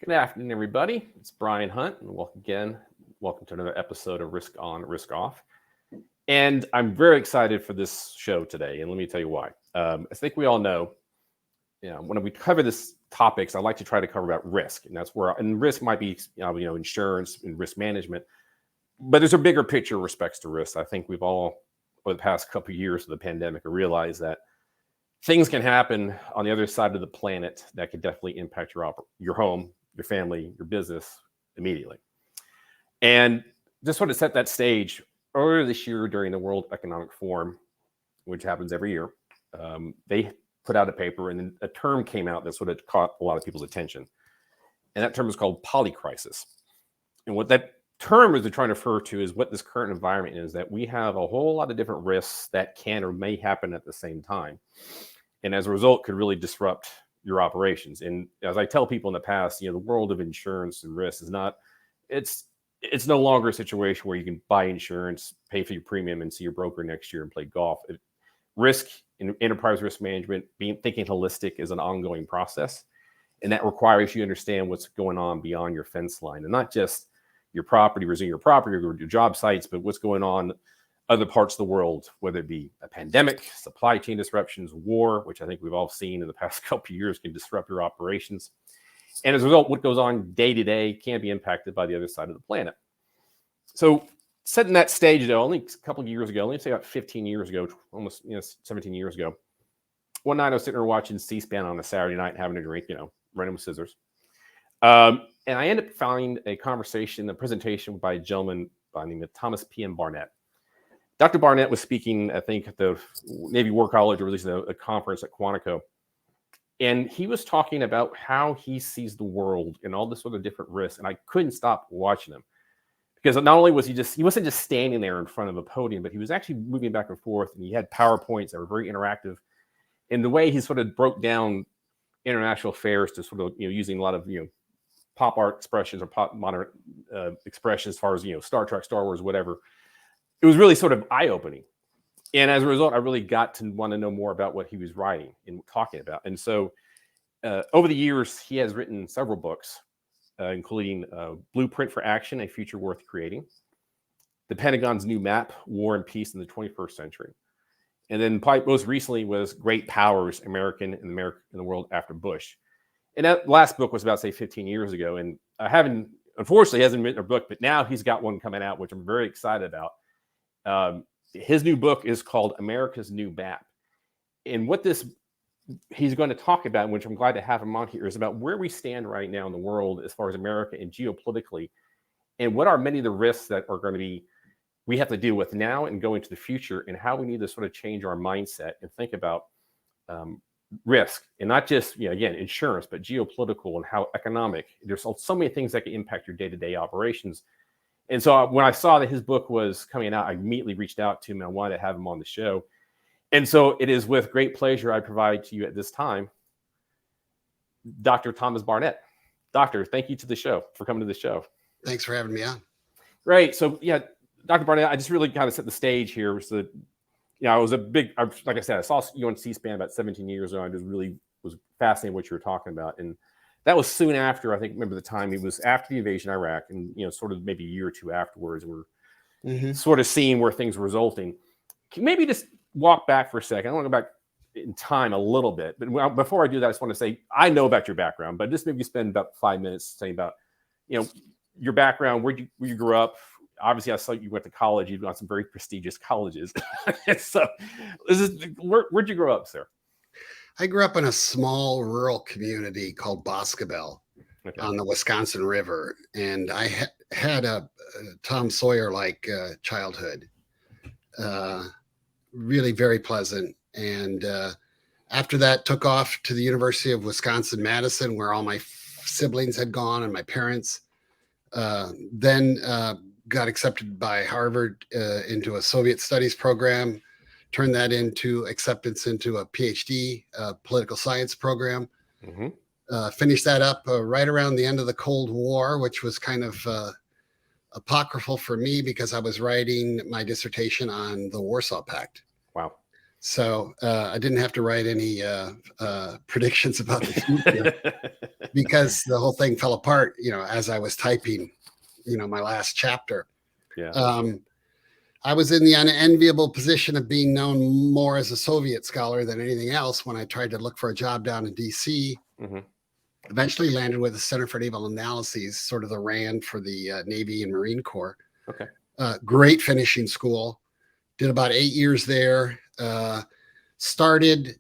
Good afternoon, everybody. It's Brian Hunt, and welcome to another episode of Risk On, Risk Off. And I'm very excited for this show today, and let me tell you why. I think we all know, when we cover this topics, I like to try to cover about risk, and that's where, and risk might be, insurance and risk management, but there's a bigger picture with respects to risk. I think we've all, over the past couple of years of the pandemic, realized that things can happen on the other side of the planet that could definitely impact your home, your family, your business immediately. And just want to set that stage. Earlier this year during the World Economic Forum, which happens every year, they put out a paper and a term came out that sort of caught a lot of people's attention. And that term is called polycrisis. And what that term is trying to refer to is what this current environment is, that we have a whole lot of different risks that can or may happen at the same time. And as a result, could really disrupt your operations. And as I tell people in the past, the world of insurance and risk is not, it's no longer a situation where you can buy insurance, pay for your premium, and see your broker next year and play golf. Risk in enterprise risk management, thinking holistic, is an ongoing process. And that requires you to understand what's going on beyond your fence line, and not just your property, or your property, or your job sites, but what's going on other parts of the world, whether it be a pandemic, supply chain disruptions, war, which I think we've all seen in the past couple of years can disrupt your operations. And as a result, what goes on day to day can be impacted by the other side of the planet. So setting that stage, though, only a couple of years ago, let me say about 15 years ago, almost 17 years ago, one night I was sitting there watching C-SPAN on a Saturday night, having a drink, running with scissors. And I ended up finding a presentation by a gentleman by the name of Thoms P.M. Barnett. Dr. Barnett was speaking, I think, at the Navy War College, or at least a conference at Quantico. And he was talking about how he sees the world and all this sort of different risks. And I couldn't stop watching him, because not only was he wasn't just standing there in front of a podium, but he was actually moving back and forth. And he had PowerPoints that were very interactive. And the way he sort of broke down international affairs to sort of, using a lot of, pop art expressions or pop modern expressions as far as, Star Trek, Star Wars, whatever. It was really sort of eye-opening. And as a result, I really got to want to know more about what he was writing and talking about. And so over the years, he has written several books, including Blueprint for Action, A Future Worth Creating, The Pentagon's New Map, War and Peace in the 21st Century. And then probably most recently was Great Powers, America in the World After Bush. And that last book was about, say, 15 years ago. And unfortunately, he hasn't written a book, but now he's got one coming out, which I'm very excited about. His new book is called America's New Map. And what he's going to talk about, which I'm glad to have him on here, is about where we stand right now in the world as far as America and geopolitically, and what are many of the risks that are going to be we have to deal with now and go into the future, and how we need to sort of change our mindset and think about risk, and not just, again, insurance, but geopolitical and how economic. There's so many things that can impact your day-to-day operations. And so when I saw that his book was coming out, I immediately reached out to him and I wanted to have him on the show. And so it is with great pleasure I provide to you at this time Dr. Thoms Barnett. Doctor, thank you for coming to the show. Thanks for having me on. Great. So Dr. Barnett, I just really kind of set the stage here. So, I was like I said, I saw you on C-SPAN about 17 years ago. I just really was fascinated with what you were talking about. And that was soon after, remember the time, it was after the invasion of Iraq, and, sort of maybe a year or two afterwards, we're sort of seeing where things were resulting. Can you maybe just walk back for a second? I want to go back in time a little bit, but before I do that, I just want to say, I know about your background, but just maybe spend about 5 minutes saying about, your background, where you grew up. Obviously, I saw you went to college. You've gone to some very prestigious colleges. So where'd you grow up, sir? I grew up in a small rural community called Boscobel on the Wisconsin River. And I had a Tom Sawyer-like childhood, really very pleasant. And after that, took off to the University of Wisconsin-Madison, where all my siblings had gone and my parents. Then got accepted by Harvard into a Soviet studies program, turned that into acceptance into a PhD political science program. Finished that up right around the end of the Cold War, which was kind of apocryphal for me because I was writing my dissertation on the Warsaw Pact. Wow. So I didn't have to write any predictions about the future. because the whole thing fell apart, as I was typing, my last chapter. Yeah. I was in the unenviable position of being known more as a Soviet scholar than anything else when I tried to look for a job down in DC. Mm-hmm. Eventually landed with the Center for Naval Analyses, sort of the RAND for the Navy and Marine Corps. Okay. Great finishing school. Did about 8 years there. Started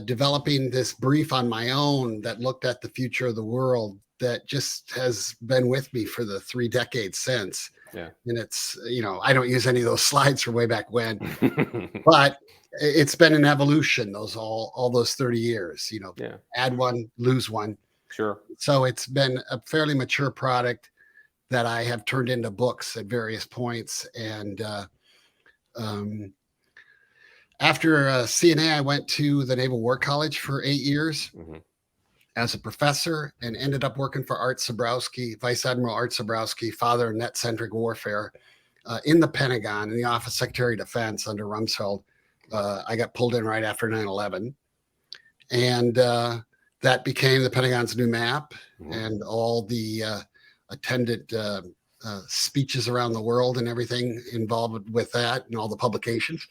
developing this brief on my own that looked at the future of the world that just has been with me for the 3 decades since. Yeah. And it's, I don't use any of those slides from way back when, but it's been an evolution, all those 30 years, Yeah. add one, lose one. Sure. So it's been a fairly mature product that I have turned into books at various points. And after CNA, I went to the Naval War College for 8 years as a professor and ended up working for Art Sobrowski, Vice Admiral Art Sobrowski, father of net-centric warfare, in the Pentagon, in the Office of Secretary of Defense under Rumsfeld. I got pulled in right after 9/11. And that became the Pentagon's new map and all the attendant speeches around the world and everything involved with that and all the publications.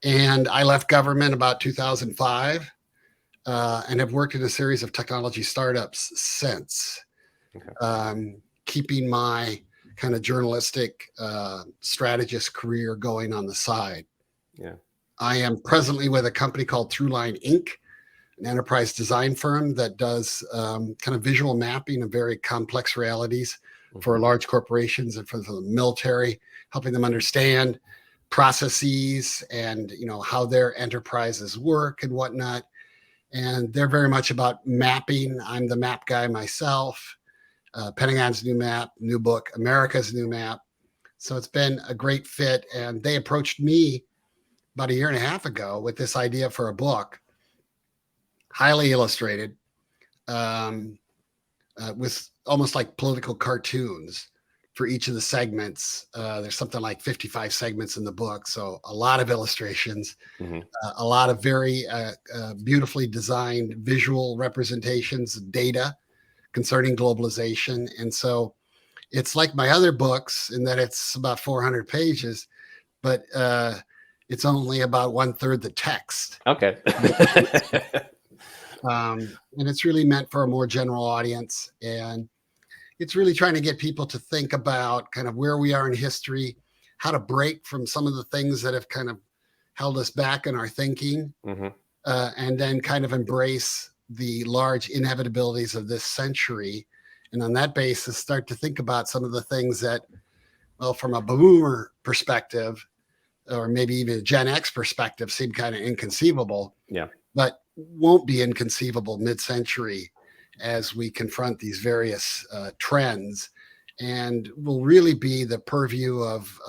And I left government about 2005 and have worked in a series of technology startups since, keeping my kind of journalistic strategist career going on the side. Yeah. I am presently with a company called Throughline Inc., an enterprise design firm that does kind of visual mapping of very complex realities for large corporations and for the military, helping them understand processes and how their enterprises work and whatnot. And they're very much about mapping. I'm the map guy myself. Pentagon's new map, new book, America's new map. So it's been a great fit. And they approached me about 1.5 years ago with this idea for a book, highly illustrated, with almost like political cartoons for each of the segments. There's something like 55 segments in the book. So a lot of illustrations, a lot of very beautifully designed visual representations, data concerning globalization. And so it's like my other books in that it's about 400 pages, but it's only about 1/3 the text. Okay. And it's really meant for a more general audience. And it's really trying to get people to think about kind of where we are in history, how to break from some of the things that have kind of held us back in our thinking, and then kind of embrace the large inevitabilities of this century. And on that basis, start to think about some of the things that, well, from a boomer perspective, or maybe even a Gen X perspective, seem kind of inconceivable. Yeah. But won't be inconceivable mid-century as we confront these various trends, and will really be the purview of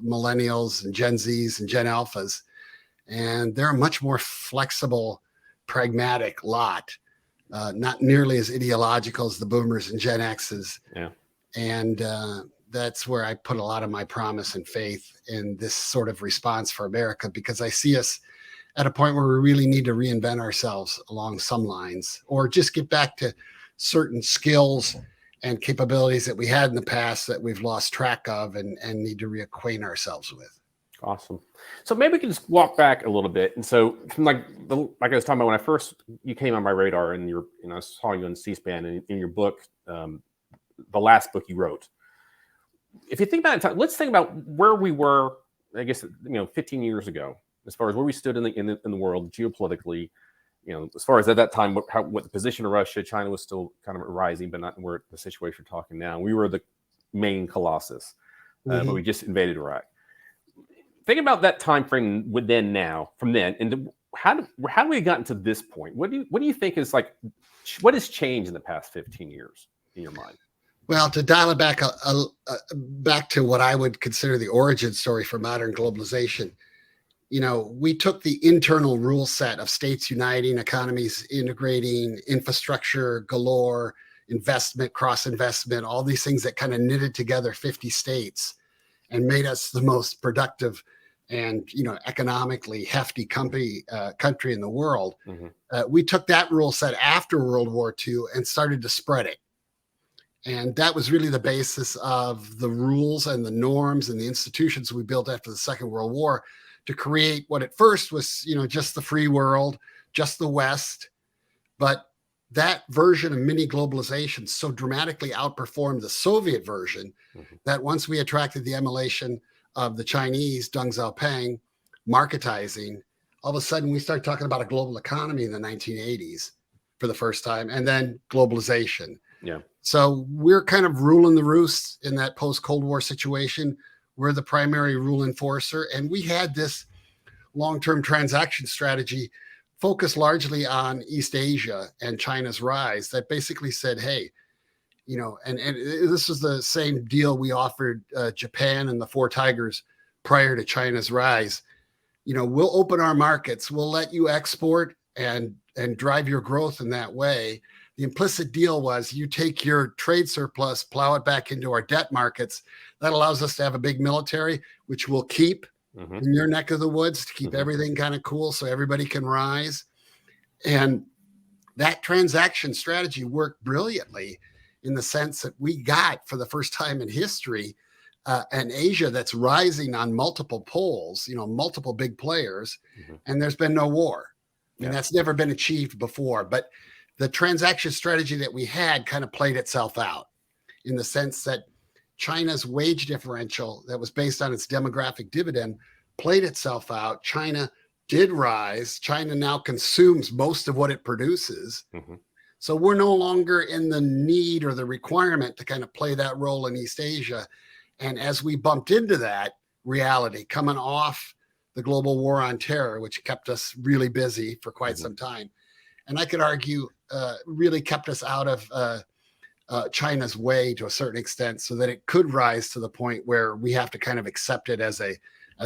millennials and Gen Zs and Gen Alphas. And they're a much more flexible, pragmatic lot, not nearly as ideological as the boomers and Gen Xs. Yeah. And that's where I put a lot of my promise and faith in this sort of response for America, because I see us at a point where we really need to reinvent ourselves along some lines, or just get back to certain skills and capabilities that we had in the past that we've lost track of and need to reacquaint ourselves with. Awesome. So maybe we can just walk back a little bit. And so from like I was talking about when you came on my radar and I saw you on C-SPAN and in your book, the last book you wrote. If you think about it, let's think about where we were, I guess, 15 years ago, as far as where we stood in the world geopolitically, as far as at that time, what the position of Russia, China was still kind of rising, but not where the situation we're talking now. We were the main colossus, but we just invaded Iraq. Think about that time frame from then, and how do we gotten to this point? What do you think is like, what has changed in the past 15 years in your mind? Well, to dial it back back to what I would consider the origin story for modern globalization, we took the internal rule set of states uniting, economies integrating, infrastructure galore, investment, cross-investment, all these things that kind of knitted together 50 states and made us the most productive and economically hefty country in the world. Mm-hmm. We took that rule set after World War II and started to spread it. And that was really the basis of the rules and the norms and the institutions we built after the Second World War to create what at first was, just the free world, just the West. But that version of mini globalization so dramatically outperformed the Soviet version that once we attracted the emulation of the Chinese, Deng Xiaoping, marketizing, all of a sudden we start talking about a global economy in the 1980s for the first time, and then globalization. Yeah. So we're kind of ruling the roost in that post-Cold War situation. We're the primary rule enforcer. And we had this long-term transaction strategy focused largely on East Asia and China's rise that basically said, hey, and this was the same deal we offered Japan and the Four Tigers prior to China's rise. We'll open our markets. We'll let you export and drive your growth in that way. The implicit deal was you take your trade surplus, plow it back into our debt markets. That allows us to have a big military, which we'll keep in your neck of the woods to keep everything kind of cool so everybody can rise. And that transaction strategy worked brilliantly in the sense that we got, for the first time in history, an Asia that's rising on multiple poles, multiple big players, and there's been no war. I mean, that's never been achieved before. But the transaction strategy that we had kind of played itself out in the sense that China's wage differential that was based on its demographic dividend played itself out. China did rise. China now consumes most of what it produces. So we're no longer in the need or the requirement to kind of play that role in East Asia. And as we bumped into that reality coming off the global war on terror, which kept us really busy for quite some time, and I could argue really kept us out of China's way to a certain extent, so that it could rise to the point where we have to kind of accept it as a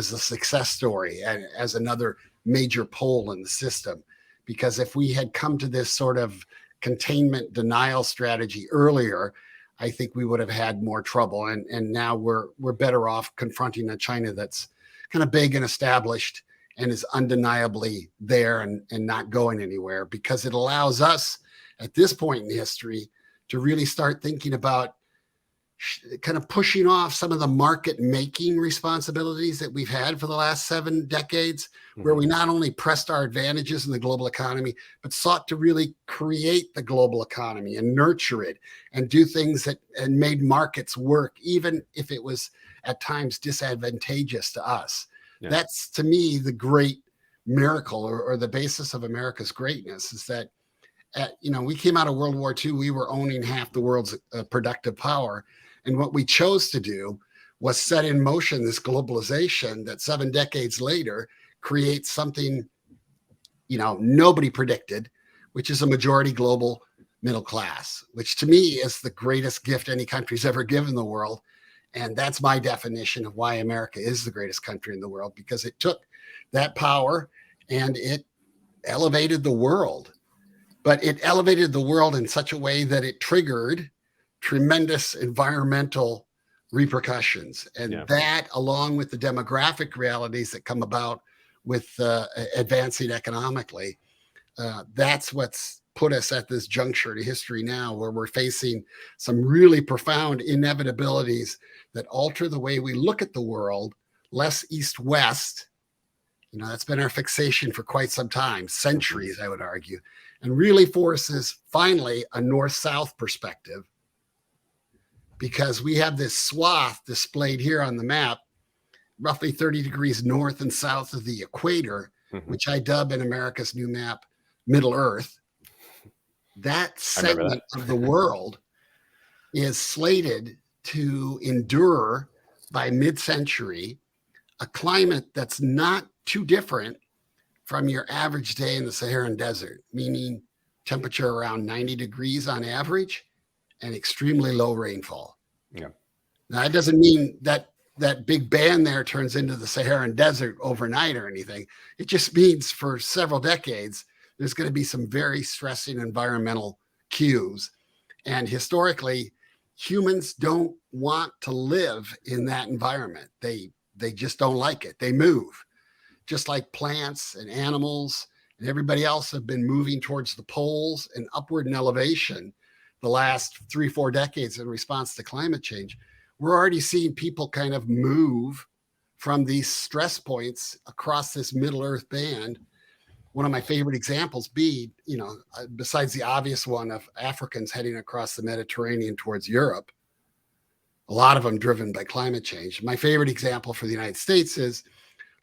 success story and as another major pole in the system. Because if we had come to this sort of containment denial strategy earlier, I think we would have had more trouble. And now we're better off confronting a China that's kind of big and established and is undeniably there and not going anywhere, because it allows us at this point in history to really start thinking about kind of pushing off some of the market making responsibilities that we've had for the last 7 decades, where we not only pressed our advantages in the global economy, but sought to really create the global economy and nurture it and do things that and made markets work, even if it was at times disadvantageous to us. That's, to me, the great miracle or the basis of America's greatness, is that we came out of World War II, we were owning half the world's productive power. And what we chose to do was set in motion this globalization that 7 decades later creates something, nobody predicted, which is a majority global middle class, which to me is the greatest gift any country's ever given the world. And that's my definition of why America is the greatest country in the world, because it took that power and it elevated the world. But it elevated the world in such a way that it triggered tremendous environmental repercussions. And that, along with the demographic realities that come about with advancing economically, that's what's put us at this juncture in history now, where we're facing some really profound inevitabilities that alter the way we look at the world, less east-west. That's been our fixation for quite some time, centuries, I would argue, and really forces finally a north-south perspective, because we have this swath displayed here on the map, roughly 30 degrees north and south of the equator, which I dub in America's new map, Middle Earth. That segment of the world is slated to endure by mid-century a climate that's not too different from your average day in the Saharan desert, meaning temperature around 90 degrees on average and extremely low rainfall. Now, that doesn't mean that big band there turns into the Saharan desert overnight or anything. It just means for several decades, there's going to be some very stressing environmental cues. And historically, humans don't want to live in that environment. They they just don't like it. They move, just like plants and animals and everybody else have been moving towards the poles and upward in elevation the last 3-4 decades in response to climate change. We're already seeing people kind of move from these stress points across this Middle Earth band. One of my favorite examples be, besides the obvious one of Africans heading across the Mediterranean towards Europe, a lot of them driven by climate change. My favorite example for the United States is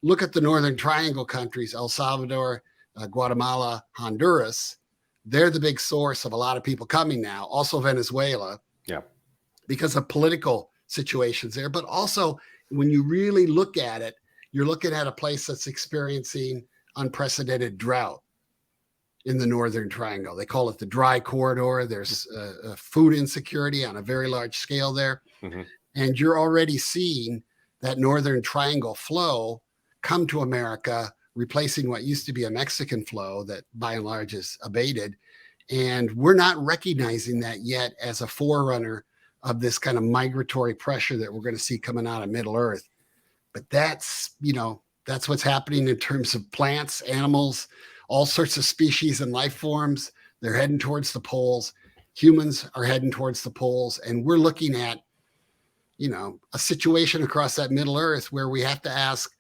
look at the Northern Triangle countries, El Salvador, Guatemala, Honduras. They're the big source of a lot of people coming now. Also Venezuela, because of political situations there. But also, when you really look at it, you're looking at a place that's experiencing unprecedented drought in the Northern Triangle. They call it the dry corridor. There's food insecurity on a very large scale there. Mm-hmm. And you're already seeing that Northern Triangle flow come to America, replacing what used to be a Mexican flow that by and large is abated. And we're not recognizing that yet as a forerunner of this kind of migratory pressure that we're going to see coming out of Middle Earth. But that's what's happening in terms of plants, animals, all sorts of species and life forms. They're heading towards the poles. Humans are heading towards the poles. And we're looking at, a situation across that Middle Earth where we have to ask,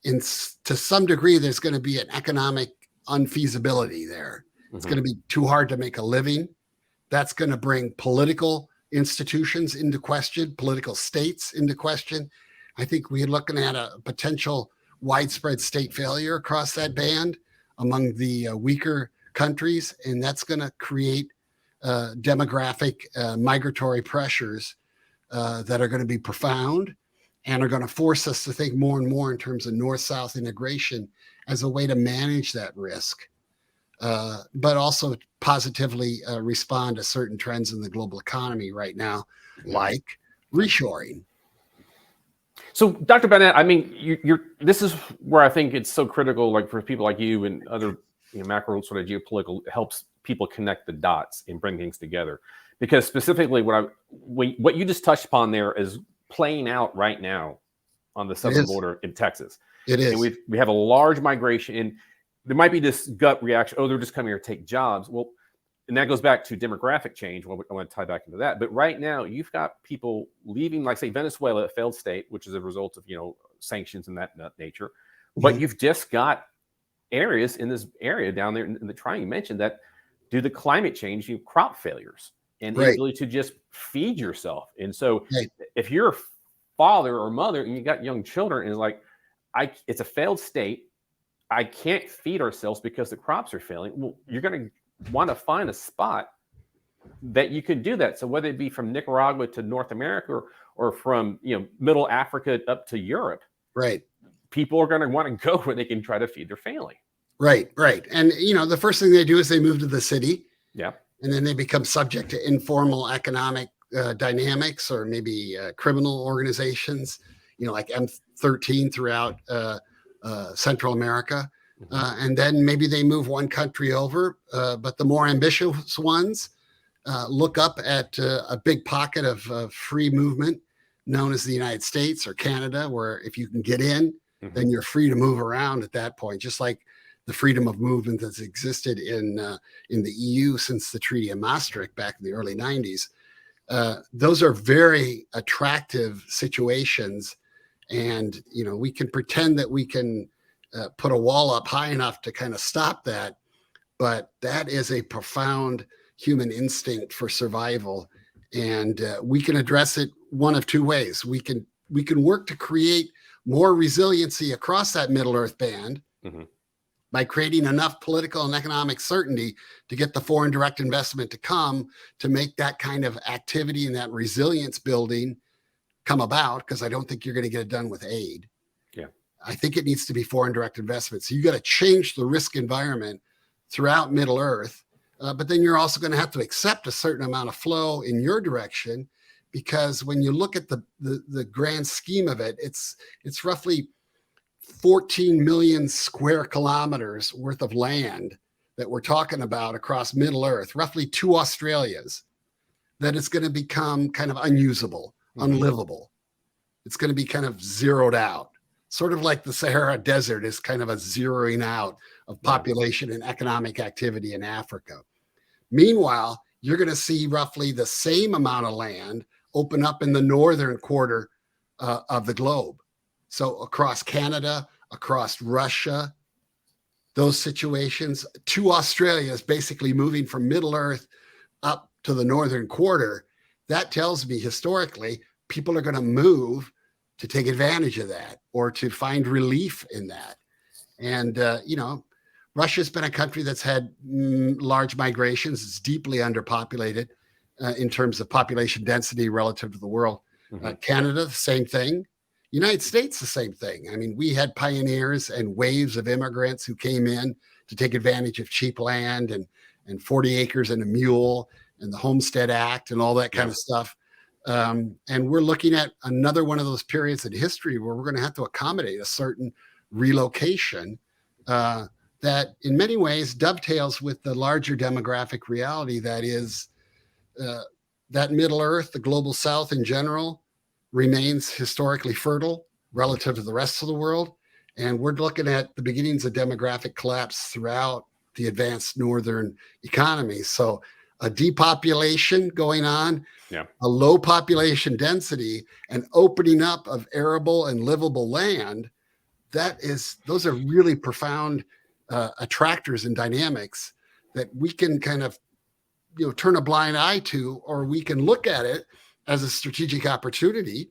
to some degree, there's going to be an economic unfeasibility there. Mm-hmm. It's going to be too hard to make a living. That's going to bring political institutions into question, political states into question. I think we're looking at a potential widespread state failure across that band among the weaker countries, and that's going to create demographic migratory pressures that are going to be profound and are going to force us to think more and more in terms of north-south integration as a way to manage that risk, but also positively respond to certain trends in the global economy right now, like reshoring. So, Dr. Barnett, I mean, this is where I think it's so critical, like for people like you and other macro sort of geopolitical, helps people connect the dots and bring things together. Because specifically, what you just touched upon there is playing out right now on the southern border in Texas. It is. And we have a large migration, and there might be this gut reaction, they're just coming here to take jobs. Well, and that goes back to demographic change. Well, I want to tie back into that. But right now, you've got people leaving, like, say, Venezuela, a failed state, which is a result of, sanctions and that nature. But you've just got areas in this area down there in the triangle you mentioned that, due to climate change, you have crop failures and the ability to just feed yourself. And so if you're a father or mother and you got young children and it's like, it's a failed state, I can't feed ourselves because the crops are failing. Well, you're going to want to find a spot that you can do that. So whether it be from Nicaragua to North America or from Middle Africa up to Europe, people are going to want to go where they can try to feed their family. Right. And the first thing they do is they move to the city. Yeah. And then they become subject to informal economic dynamics or maybe criminal organizations, like M13 throughout Central America. And then maybe they move one country over. But the more ambitious ones look up at a big pocket of free movement known as the United States or Canada, where if you can get in, then you're free to move around at that point, just like the freedom of movement that's existed in the EU since the Treaty of Maastricht back in the early 90s. Those are very attractive situations. And, we can pretend that we can put a wall up high enough to kind of stop that. But that is a profound human instinct for survival. And we can address it one of two ways. We can work to create more resiliency across that Middle Earth band by creating enough political and economic certainty to get the foreign direct investment to come to make that kind of activity and that resilience building come about, because I don't think you're going to get it done with aid. Yeah, I think it needs to be foreign direct investment. So you got to change the risk environment throughout Middle Earth, but then you're also going to have to accept a certain amount of flow in your direction, because when you look at the grand scheme of it, it's roughly 14 million square kilometers worth of land that we're talking about across Middle Earth, roughly 2 Australias, that it's going to become kind of unusable, unlivable. it's going to be kind of zeroed out, sort of like the Sahara Desert is kind of a zeroing out of population and economic activity in Africa. Meanwhile, you're going to see roughly the same amount of land open up in the northern quarter of the globe. So across Canada, across Russia, those situations, to Australia is basically moving from Middle Earth up to the northern quarter. That tells me historically, people are going to move to take advantage of that or to find relief in that. And, Russia's been a country that's had large migrations. It's deeply underpopulated in terms of population density relative to the world. Canada, the same thing. United States, the same thing. I mean, we had pioneers and waves of immigrants who came in to take advantage of cheap land and 40 acres and a mule and the Homestead Act and all that kind of stuff. And we're looking at another one of those periods in history where we're going to have to accommodate a certain relocation that in many ways dovetails with the larger demographic reality that is that Middle Earth, the global South in general, remains historically fertile relative to the rest of the world. And we're looking at the beginnings of demographic collapse throughout the advanced northern economies. So a depopulation going on, a low population density, and opening up of arable and livable land. Those are really profound attractors and dynamics that we can kind of turn a blind eye to, or we can look at it as a strategic opportunity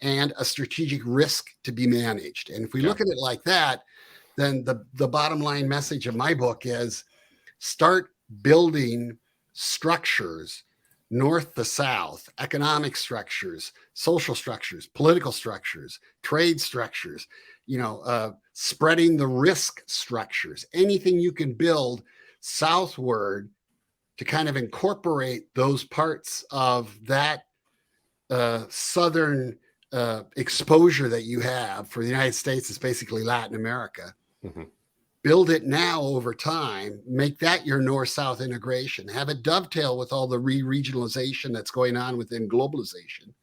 and a strategic risk to be managed. And if we look at it like that, then the bottom line message of my book is start building structures north to south, economic structures, social structures, political structures, trade structures, spreading the risk structures, anything you can build southward to kind of incorporate those parts of that southern exposure that you have. For the United States, it's basically Latin America. Build it now over time, make that your north-south integration, have it dovetail with all the re-regionalization that's going on within globalization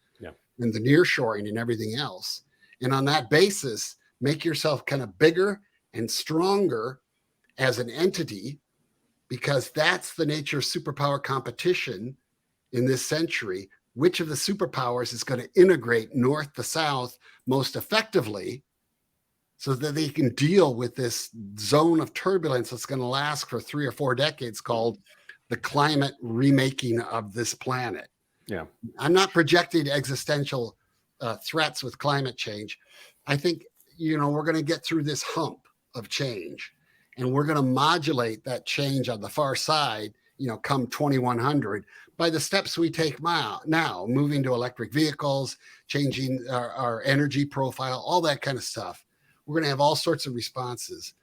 and the nearshoring and everything else. And on that basis, make yourself kind of bigger and stronger as an entity, because that's the nature of superpower competition in this century. Which of the superpowers is going to integrate north to south most effectively so that they can deal with this zone of turbulence that's going to last for 3 or 4 decades called the climate remaking of this planet. I'm not projecting existential threats with climate change. I think, we're going to get through this hump of change, and we're going to modulate that change on the far side, come 2100 by the steps we take now, moving to electric vehicles, changing our energy profile, all that kind of stuff. We're going to have all sorts of responses,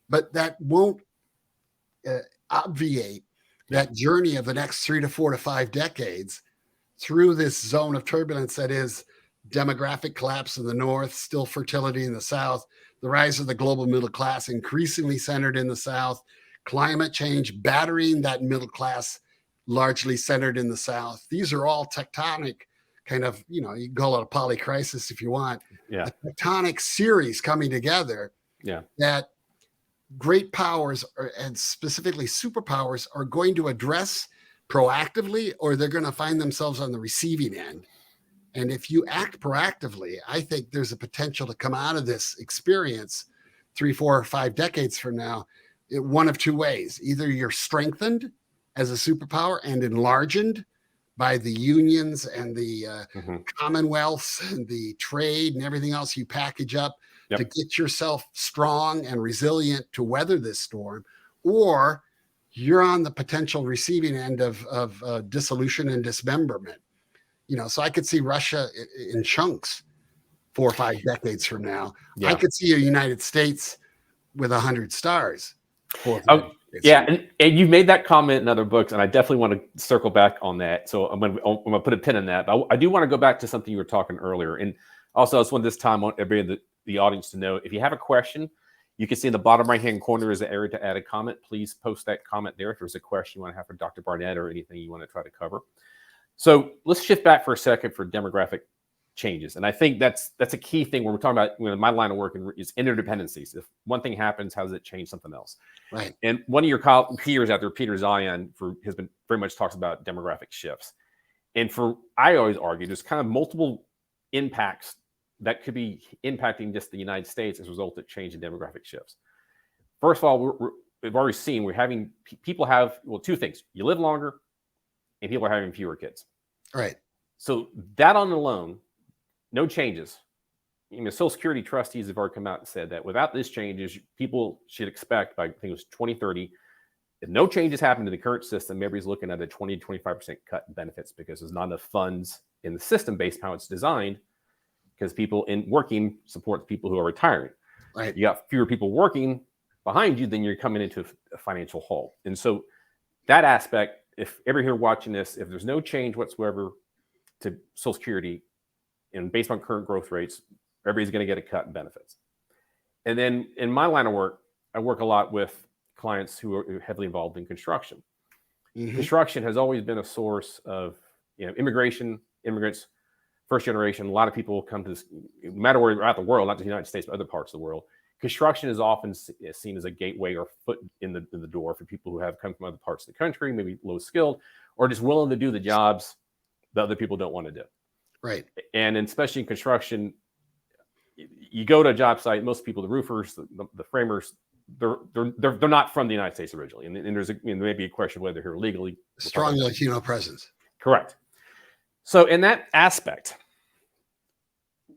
but that won't obviate that journey of the next 3 to 4 to 5 decades through this zone of turbulence that is demographic collapse in the north, still fertility in the south, the rise of the global middle class increasingly centered in the south, climate change battering that middle class largely centered in the south. These are all tectonic kind of, you can call it a polycrisis if you want, a tectonic series coming together that great powers and specifically superpowers are going to address proactively, or they're going to find themselves on the receiving end. And if you act proactively, I think there's a potential to come out of this experience 3, 4, or 5 decades from now, one of 2 ways. Either you're strengthened as a superpower and enlarged by the unions and the commonwealths and the trade and everything else you package up to get yourself strong and resilient to weather this storm, or you're on the potential receiving end of dissolution and dismemberment. So I could see Russia in chunks 4 or 5 decades from now. I could see a United States with 100 stars. 4 or 5 decades. And you've made that comment in other books, and I definitely want to circle back on that. So I'm going to put a pin in that. But I do want to go back to something you were talking earlier. And also, I just want this time on everybody in the audience to know, if you have a question, you can see in the bottom right-hand corner is the area to add a comment. Please post that comment there if there's a question you want to have for Dr. Barnett or anything you want to try to cover. So let's shift back for a second for demographic changes. And I think that's a key thing when we're talking about, my line of work is interdependencies. If one thing happens, how does it change something else? Right. And one of your peers out there, Peter Zion, has been very much talks about demographic shifts. And I always argue there's kind of multiple impacts that could be impacting just the United States as a result of change in demographic shifts. First of all, we've already seen we're having people have, two things. You live longer and people are having fewer kids. Right. So that on alone, no changes. Social Security trustees have already come out and said that without this changes, people should expect by, I think it was 2030, if no changes happen to the current system, everybody's looking at a 20 to 25% cut in benefits because there's not enough funds in the system based on how it's designed, because people in working support people who are retiring. Right. You got fewer people working behind you, then you're coming into a financial hole. And so that aspect, if ever here watching this, if there's no change whatsoever to Social Security, and based on current growth rates, everybody's going to get a cut in benefits. And then in my line of work, I work a lot with clients who are heavily involved in construction. Mm-hmm. Construction has always been a source of immigrants, first generation. A lot of people come to this, no matter where you're at the world, not just the United States, but other parts of the world. Construction is often seen as a gateway or foot in the door for people who have come from other parts of the country, maybe low skilled, or just willing to do the jobs that other people don't want to do. Right. And especially in construction, you go to a job site, most people, the roofers, the framers, they're not from the United States originally. And there's maybe a question whether they're here legally. Strong Latino presence. Correct. So in that aspect,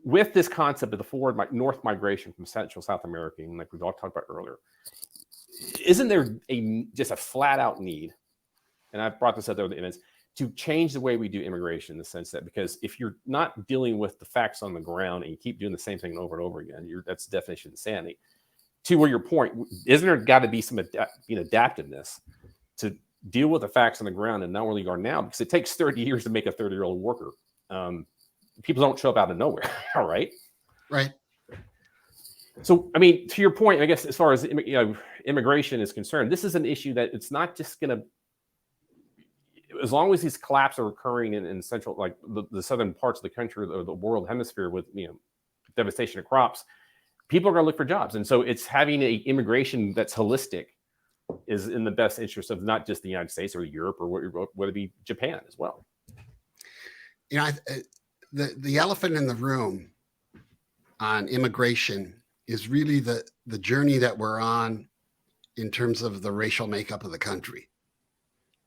with this concept of the forward north migration from Central South America, and like we've all talked about earlier, isn't there just a flat out need? And I've brought this up there with the image, to change the way we do immigration in the sense that, because if you're not dealing with the facts on the ground and you keep doing the same thing over and over again, that's the definition of insanity. To where your point, isn't there got to be some adaptiveness to deal with the facts on the ground and not where you are now? Because it takes 30 years to make a 30-year-old worker. People don't show up out of nowhere. All right. Right. So, to your point, I guess as far as immigration is concerned, this is an issue that it's not just going to, as long as these collapses are occurring in central, like the southern parts of the country or the world hemisphere with devastation of crops, people are going to look for jobs. And so it's having an immigration that's holistic is in the best interest of not just the United States or Europe or whether it be Japan as well. The elephant in the room on immigration is really the journey that we're on in terms of the racial makeup of the country.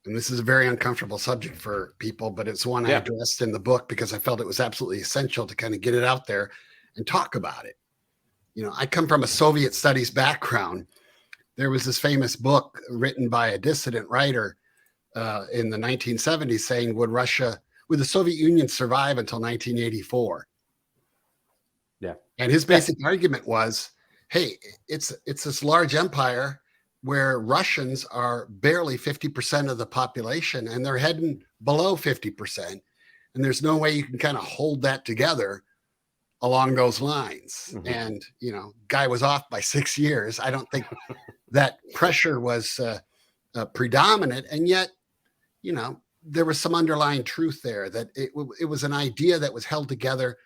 And this is a very uncomfortable subject for people, but it's one I addressed in the book because I felt it was absolutely essential to kind of get it out there and talk about it. I come from a Soviet studies background. There was this famous book written by a dissident writer in the 1970s saying, would the Soviet Union survive until 1984? Yeah. And his basic argument was, hey, it's this large empire where Russians are barely 50% of the population and they're heading below 50%. And there's no way you can kind of hold that together along those lines. Mm-hmm. And, guy was off by 6 years. I don't think that pressure was predominant. And yet, there was some underlying truth there that it was an idea that was held together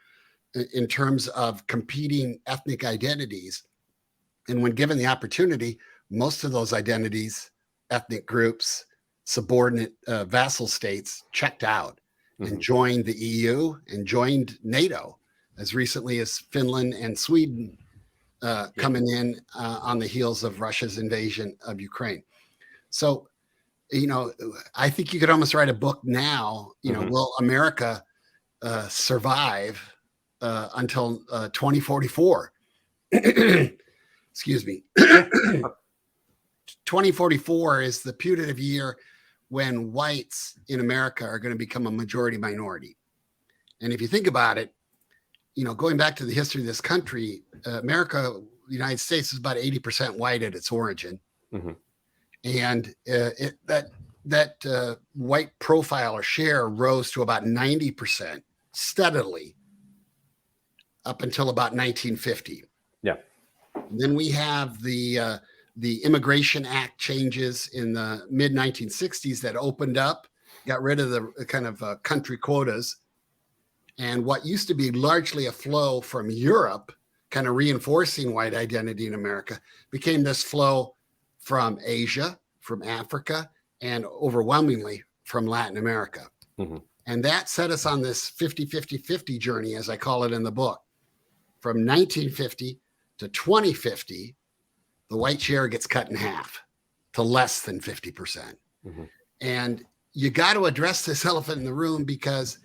in terms of competing ethnic identities. And when given the opportunity, most of those identities, ethnic groups, subordinate vassal states checked out and joined the EU and joined NATO as recently as Finland and Sweden coming in on the heels of Russia's invasion of Ukraine. So, I think you could almost write a book now, will America survive until 2044? Excuse me. 2044 is the putative year when whites in America are going to become a majority minority. And if you think about it, going back to the history of this country, America, the United States, is about 80% white at its origin. Mm-hmm. And that white profile or share rose to about 90% steadily up until about 1950. Yeah. And then we have the Immigration Act changes in the mid 1960s that opened up, got rid of the kind of country quotas. And what used to be largely a flow from Europe, kind of reinforcing white identity in America, became this flow from Asia, from Africa, and overwhelmingly from Latin America. Mm-hmm. And that set us on this 50-50-50 journey, as I call it in the book. From 1950 to 2050, the white share gets cut in half to less than 50%. Mm-hmm. And you got to address this elephant in the room, because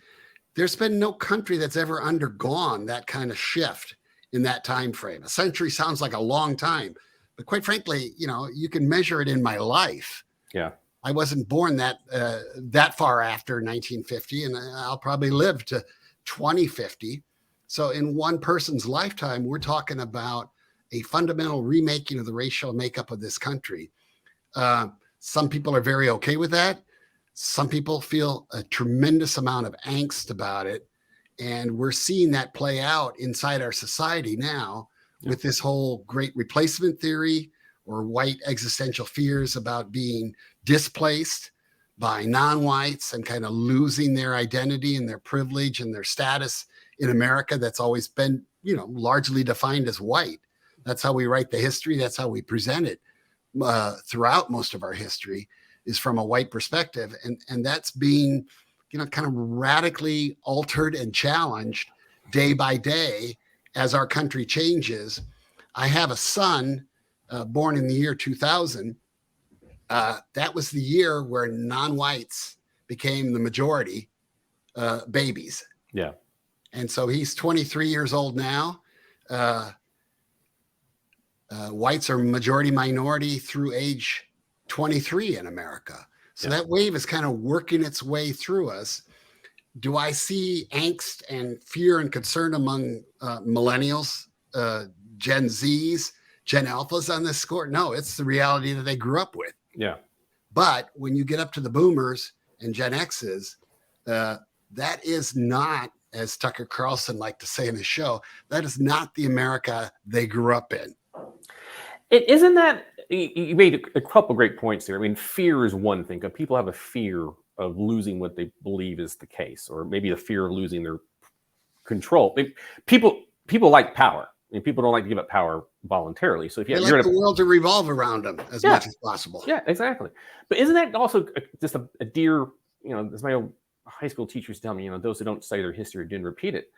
there's been no country that's ever undergone that kind of shift in that time frame. A century sounds like a long time, but quite frankly, you can measure it in my life. Yeah. I wasn't born that far after 1950, and I'll probably live to 2050. So in one person's lifetime, we're talking about a fundamental remaking of the racial makeup of this country. Some people are very okay with that. Some people feel a tremendous amount of angst about it. And we're seeing that play out inside our society now with this whole great replacement theory, or white existential fears about being displaced by non-whites and kind of losing their identity and their privilege and their status in America that's always been, largely defined as white. That's how we write the history. That's how we present it throughout most of our history, is from a white perspective. And that's being, kind of radically altered and challenged day by day as our country changes. I have a son born in the year 2000. That was the year where non-whites became the majority babies. Yeah. And so he's 23 years old now. Whites are majority minority through age 23 in America. So that wave is kind of working its way through us. Do I see angst and fear and concern among millennials, Gen Zs, Gen Alphas on this score? No, it's the reality that they grew up with. Yeah. But when you get up to the boomers and Gen Xs, that is not, as Tucker Carlson liked to say in his show, that is not the America they grew up in. It isn't that you made a couple great points there. I mean, fear is one thing. People have a fear of losing what they believe is the case, or maybe a fear of losing their control. People like power. I mean, people don't like to give up power voluntarily. So if they like the world to revolve around them as much as possible. Yeah, exactly. But isn't that also just a dear, as my old high school teachers tell me, those who don't study their history didn't repeat it.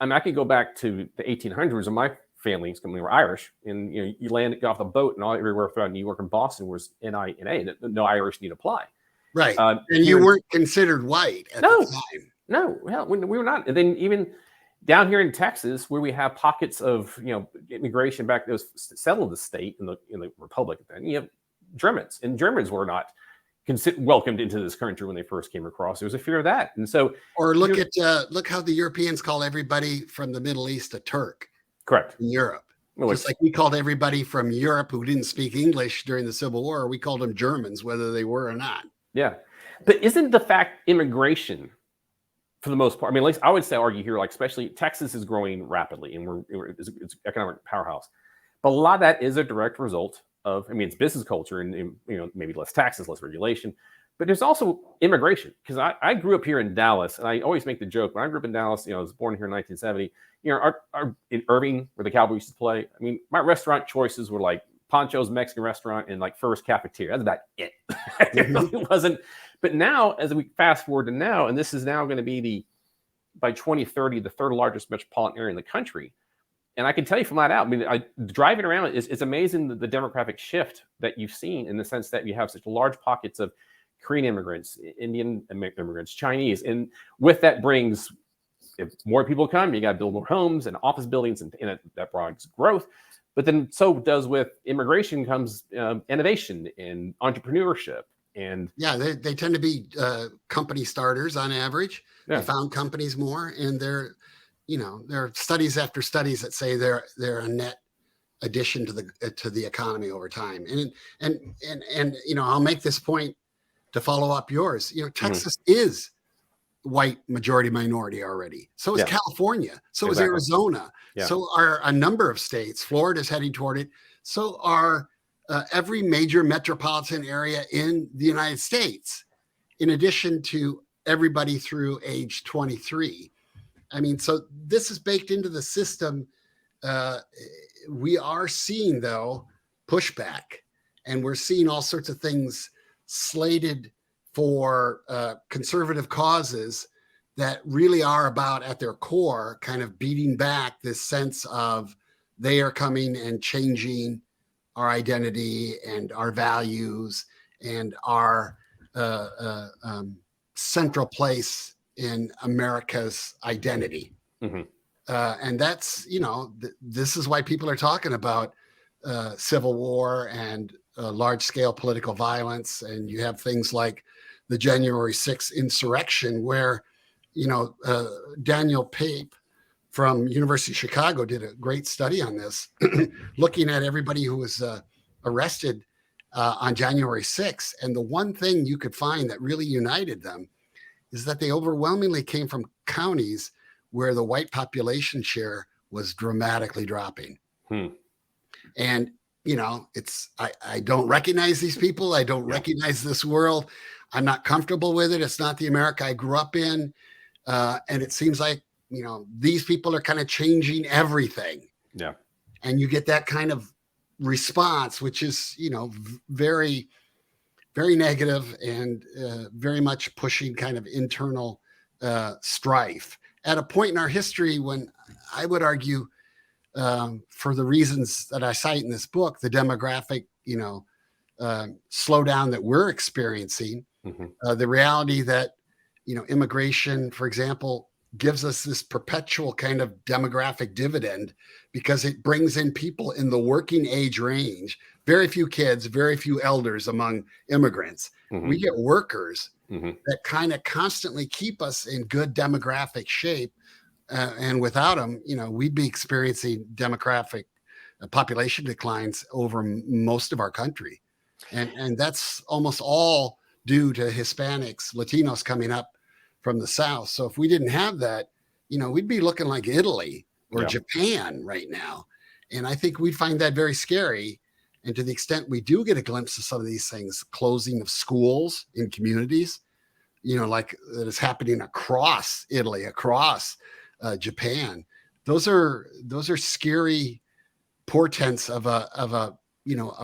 I mean, I could go back to the 1800s, and my families, we were Irish, and you landed off the boat, and everywhere throughout New York and Boston was NI, no Irish need apply. Right, and you weren't considered white at the time. No, well, we were not. And then even down here in Texas, where we have pockets of immigration back that was settled the state in the Republic, then you have Germans, and Germans were not welcomed into this country when they first came across. There was a fear of that, and so look how the Europeans call everybody from the Middle East a Turk. Correct. In Europe. Just like we called everybody from Europe who didn't speak English during the Civil War, we called them Germans, whether they were or not. Yeah. But isn't the fact immigration, for the most part, I mean, at least I would argue here, especially Texas is growing rapidly, and it's an economic powerhouse. But a lot of that is a direct result of, it's business culture and maybe less taxes, less regulation. But there's also immigration, because I grew up here in Dallas, and I always make the joke, when I grew up in Dallas, I was born here in 1970, in Irving, where the Cowboys used to play, my restaurant choices were like Pancho's Mexican restaurant and like First Cafeteria. That's about it. It wasn't. But now, as we fast forward to now, and this is now going to be by 2030, the third largest metropolitan area in the country. And I can tell you from that out, driving around, it's amazing the demographic shift that you've seen, in the sense that you have such large pockets of Korean immigrants, Indian immigrants, Chinese. And with that brings, if more people come, you got to build more homes and office buildings, and that brings growth. But then so does with immigration comes innovation and entrepreneurship. And they tend to be company starters on average. Yeah. They found companies more, and there are studies after studies that say they're a net addition to the economy over time. And I'll make this point to follow up yours. Texas is white majority minority already. So is California. So is Arizona. Yeah. So are a number of states. Florida's heading toward it. So are every major metropolitan area in the United States, in addition to everybody through age 23. I mean, so this is baked into the system. We are seeing, though, pushback, and we're seeing all sorts of things slated for conservative causes that really are about, at their core, kind of beating back this sense of they are coming and changing our identity and our values and our central place in America's identity. Mm-hmm. And that's, this is why people are talking about civil war and large-scale political violence. And you have things like the January 6th insurrection, where, Daniel Pape from University of Chicago did a great study on this, looking at everybody who was arrested on January 6th. And the one thing you could find that really united them is that they overwhelmingly came from counties where the white population share was dramatically dropping. And, I don't recognize these people. I don't recognize this world. I'm not comfortable with it. It's not the America I grew up in. And it seems like, these people are kind of changing everything. Yeah. And you get that kind of response, which is, very, very negative and very much pushing kind of internal strife at a point in our history when I would argue, for the reasons that I cite in this book, the demographic, slowdown that we're experiencing, the reality that, immigration, for example, gives us this perpetual kind of demographic dividend because it brings in people in the working age range. Very few kids, very few elders among immigrants. We get workers that kind of constantly keep us in good demographic shape. And without them, we'd be experiencing demographic population declines over most of our country. And that's almost all due to Hispanics, Latinos coming up from the South. So if we didn't have that, we'd be looking like Italy or Japan right now. And I think we'd find that very scary. And to the extent we do get a glimpse of some of these things, closing of schools in communities, like that is happening across Italy, across Japan, those are scary portents of a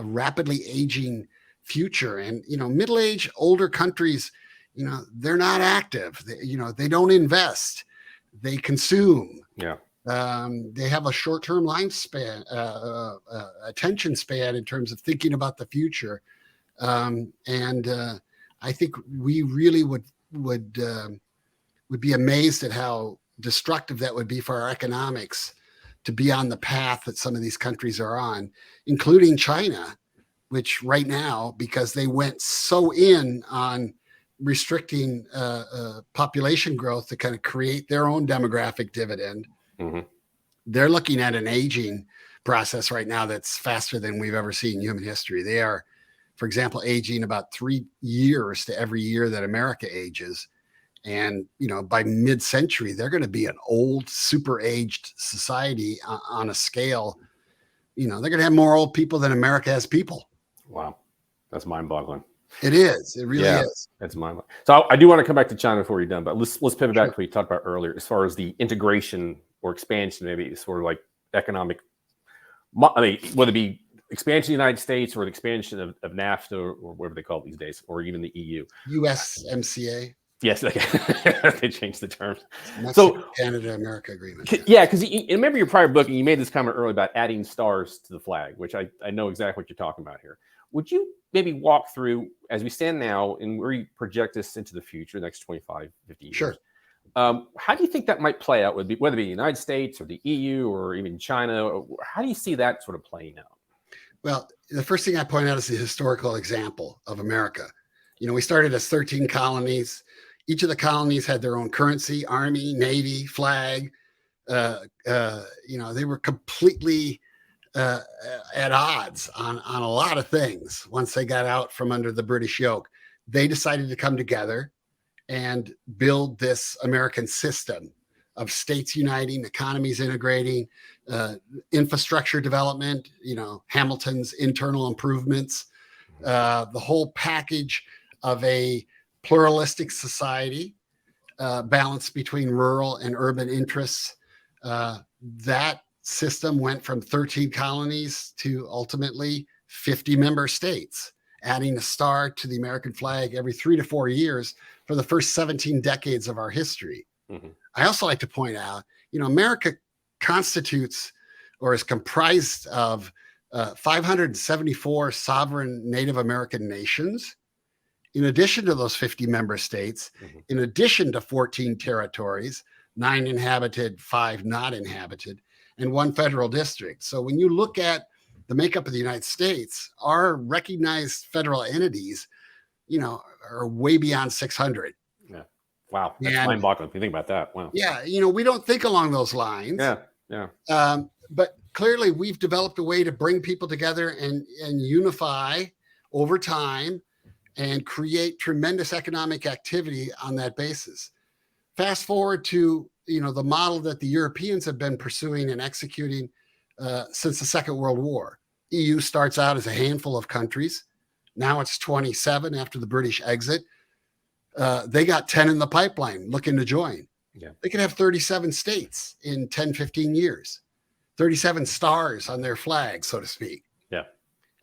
rapidly aging future. And middle-aged, older countries, they're not active. They don't invest. They consume. Yeah. They have a short-term lifespan, attention span in terms of thinking about the future. And I think we really would be amazed at how destructive that would be for our economics to be on the path that some of these countries are on, including China, which right now, because they went so in on restricting population growth to kind of create their own demographic dividend. They're looking at an aging process right now that's faster than we've ever seen in human history. They are, for example, aging about 3 years to every year that America ages. And, by mid-century, they're going to be an old, super aged society on a scale. They're going to have more old people than America has people. Wow. That's mind-boggling. It is. It really is. That's mind-boggling. So I do want to come back to China before you're done, but let's pivot back to what you talked about earlier, as far as the integration or expansion, maybe sort of like economic, whether it be expansion of the United States or the expansion of NAFTA or whatever they call it these days, or even the EU. USMCA. Yes, they changed the terms. Mexico, Canada, America agreement. Yeah, because remember your prior book, and you made this comment earlier about adding stars to the flag, which I know exactly what you're talking about here. Would you maybe walk through, as we stand now, and where you project this into the future, the next 25, 50 years? Sure. How do you think that might play out, whether it be the United States or the EU or even China? How do you see that sort of playing out? Well, the first thing I point out is the historical example of America. We started as 13 colonies. Each of the colonies had their own currency, army, navy, flag. They were completely at odds on a lot of things. Once they got out from under the British yoke, they decided to come together and build this American system of states uniting, economies integrating, infrastructure development, Hamilton's internal improvements, the whole package of a pluralistic society balance between rural and urban interests. That system went from 13 colonies to ultimately 50 member states, adding a star to the American flag every 3 to 4 years for the first 17 decades of our history. Mm-hmm. I also like to point out, America constitutes or is comprised of 574 sovereign Native American nations, in addition to those 50 member states, Mm-hmm. in addition to 14 territories, 9 inhabited, 5 not inhabited, and 1 federal district. So when you look at the makeup of the United States, our recognized federal entities, are way beyond 600. Yeah. Wow. That's And mind-boggling if you think about that. Wow. yeah, we don't think along those lines. Yeah. Yeah. But clearly we've developed a way to bring people together and unify over time and create tremendous economic activity on that basis. Fast forward to the model that the Europeans have been pursuing and executing since the Second World War. EU starts out as a handful of countries. Now it's 27 after the British exit. They got 10 in the pipeline looking to join. Yeah. They could have 37 states in 10, 15 years, 37 stars on their flag, so to speak. Yeah.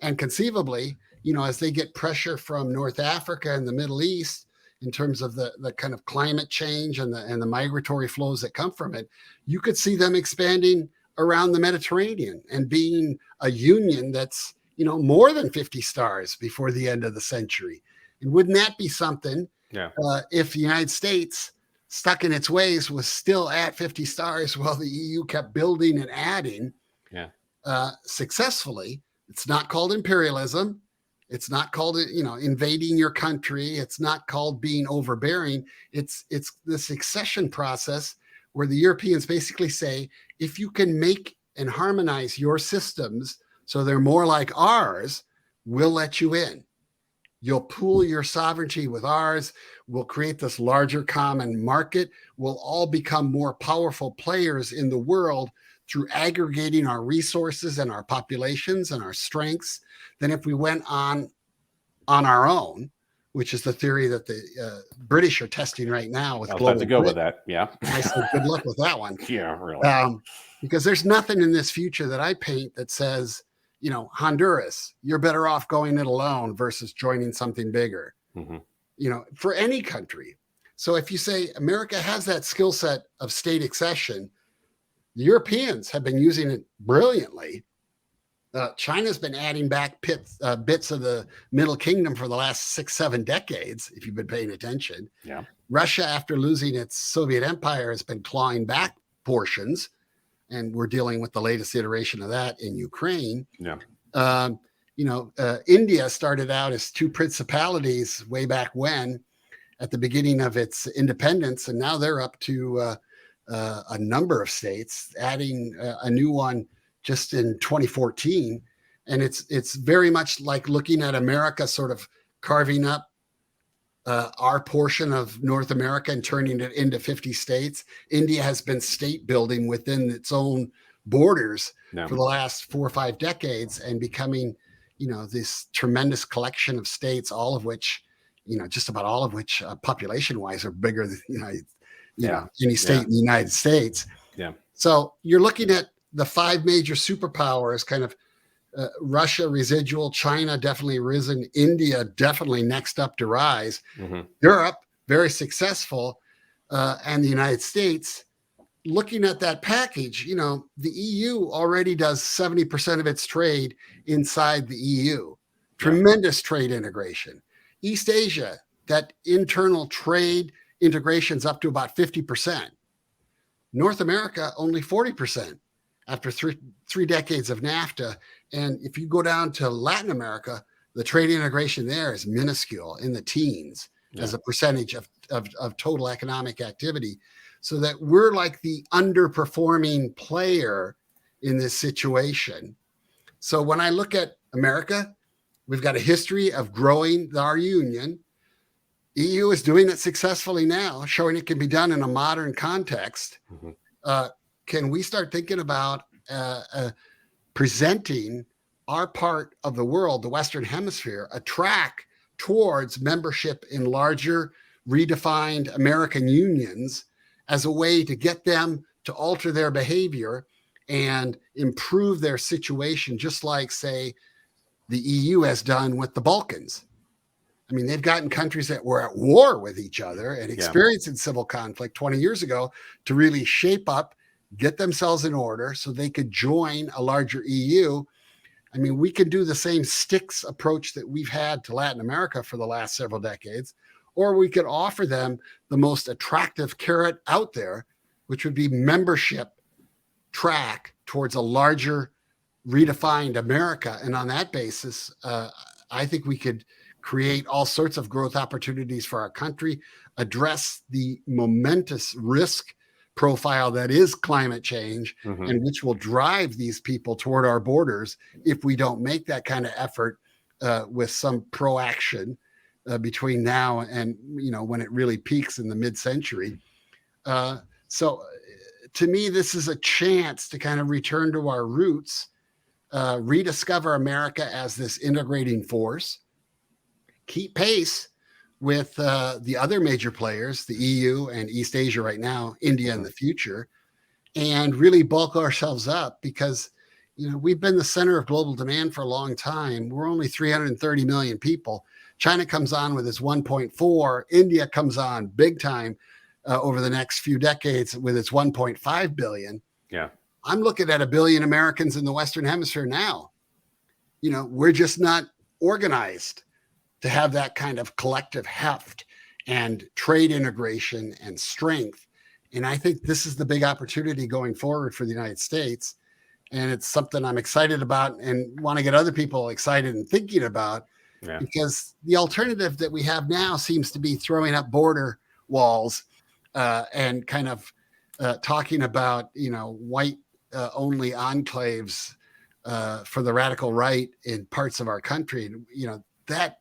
And conceivably, as they get pressure from North Africa and the Middle East in terms of the kind of climate change and the migratory flows that come from it, you could see them expanding around the Mediterranean and being a union that's, more than 50 stars before the end of the century. And wouldn't that be something? Yeah. If the United States, stuck in its ways, was still at 50 stars while the EU kept building and adding successfully. It's not called imperialism. It's not called, invading your country. It's not called being overbearing. It's the succession process where the Europeans basically say, if you can make and harmonize your systems so they're more like ours, we'll let you in. You'll pool your sovereignty with ours. We'll create this larger common market. We'll all become more powerful players in the world through aggregating our resources and our populations and our strengths than if we went on our own, which is the theory that the British are testing right now with I was global about to go grid. with that. Yeah. I said, good luck with that one. Yeah, really. Because there's nothing in this future that I paint that says, Honduras, you're better off going it alone versus joining something bigger, Mm-hmm. For any country. So if you say America has that skill set of state accession, the Europeans have been using it brilliantly. China's been adding back bits of the Middle Kingdom for the last 6-7 decades, if you've been paying attention. Yeah. Russia, after losing its Soviet empire, has been clawing back portions, and we're dealing with the latest iteration of that in Ukraine. Yeah. India started out as 2 principalities way back when, at the beginning of its independence, and now they're up to a number of states, adding a new one just in 2014. And it's very much like looking at America sort of carving up our portion of North America and turning it into 50 states. India has been state building within its own borders for the last 4 or 5 decades and becoming, this tremendous collection of states, all of which, just about all of which population wise are bigger than, any state in the United States. Yeah. So you're looking at the 5 major superpowers, kind of Russia residual, China definitely risen, India definitely next up to rise, Mm-hmm. Europe very successful, and the United States. Looking at that package, the EU already does 70% of its trade inside the EU. Tremendous trade integration. East Asia, that internal trade integration's up to about 50%. North America, only 40% after three decades of NAFTA. And if you go down to Latin America, the trade integration there is minuscule, in the teens as a percentage of total economic activity. So that we're like the underperforming player in this situation. So when I look at America, we've got a history of growing our union. EU is doing it successfully now, showing it can be done in a modern context. Mm-hmm. Can we start thinking about presenting our part of the world, the Western Hemisphere, a track towards membership in larger, redefined American unions as a way to get them to alter their behavior and improve their situation, just like, say, the EU has done with the Balkans. I mean, they've gotten countries that were at war with each other and experiencing civil conflict 20 years ago to really shape up, get themselves in order so they could join a larger EU. I mean, we can do the same sticks approach that we've had to Latin America for the last several decades, or we could offer them the most attractive carrot out there, which would be membership track towards a larger redefined America. And on that basis, I think we could create all sorts of growth opportunities for our country, address the momentous risk profile that is climate change, and which will drive these people toward our borders if we don't make that kind of effort with some proaction between now and, when it really peaks in the mid-century. So to me, this is a chance to kind of return to our roots, rediscover America as this integrating force, keep pace with the other major players, the EU and East Asia right now, India in the future, and really bulk ourselves up because, we've been the center of global demand for a long time. We're only 330 million people. China comes on with its 1.4. India comes on big time over the next few decades with its 1.5 billion. Yeah. I'm looking at 1 billion Americans in the Western Hemisphere now. We're just not organized to have that kind of collective heft and trade integration and strength. And I think this is the big opportunity going forward for the United States. And it's something I'm excited about and want to get other people excited and thinking about, because the alternative that we have now seems to be throwing up border walls and kind of talking about, white only enclaves for the radical right in parts of our country. That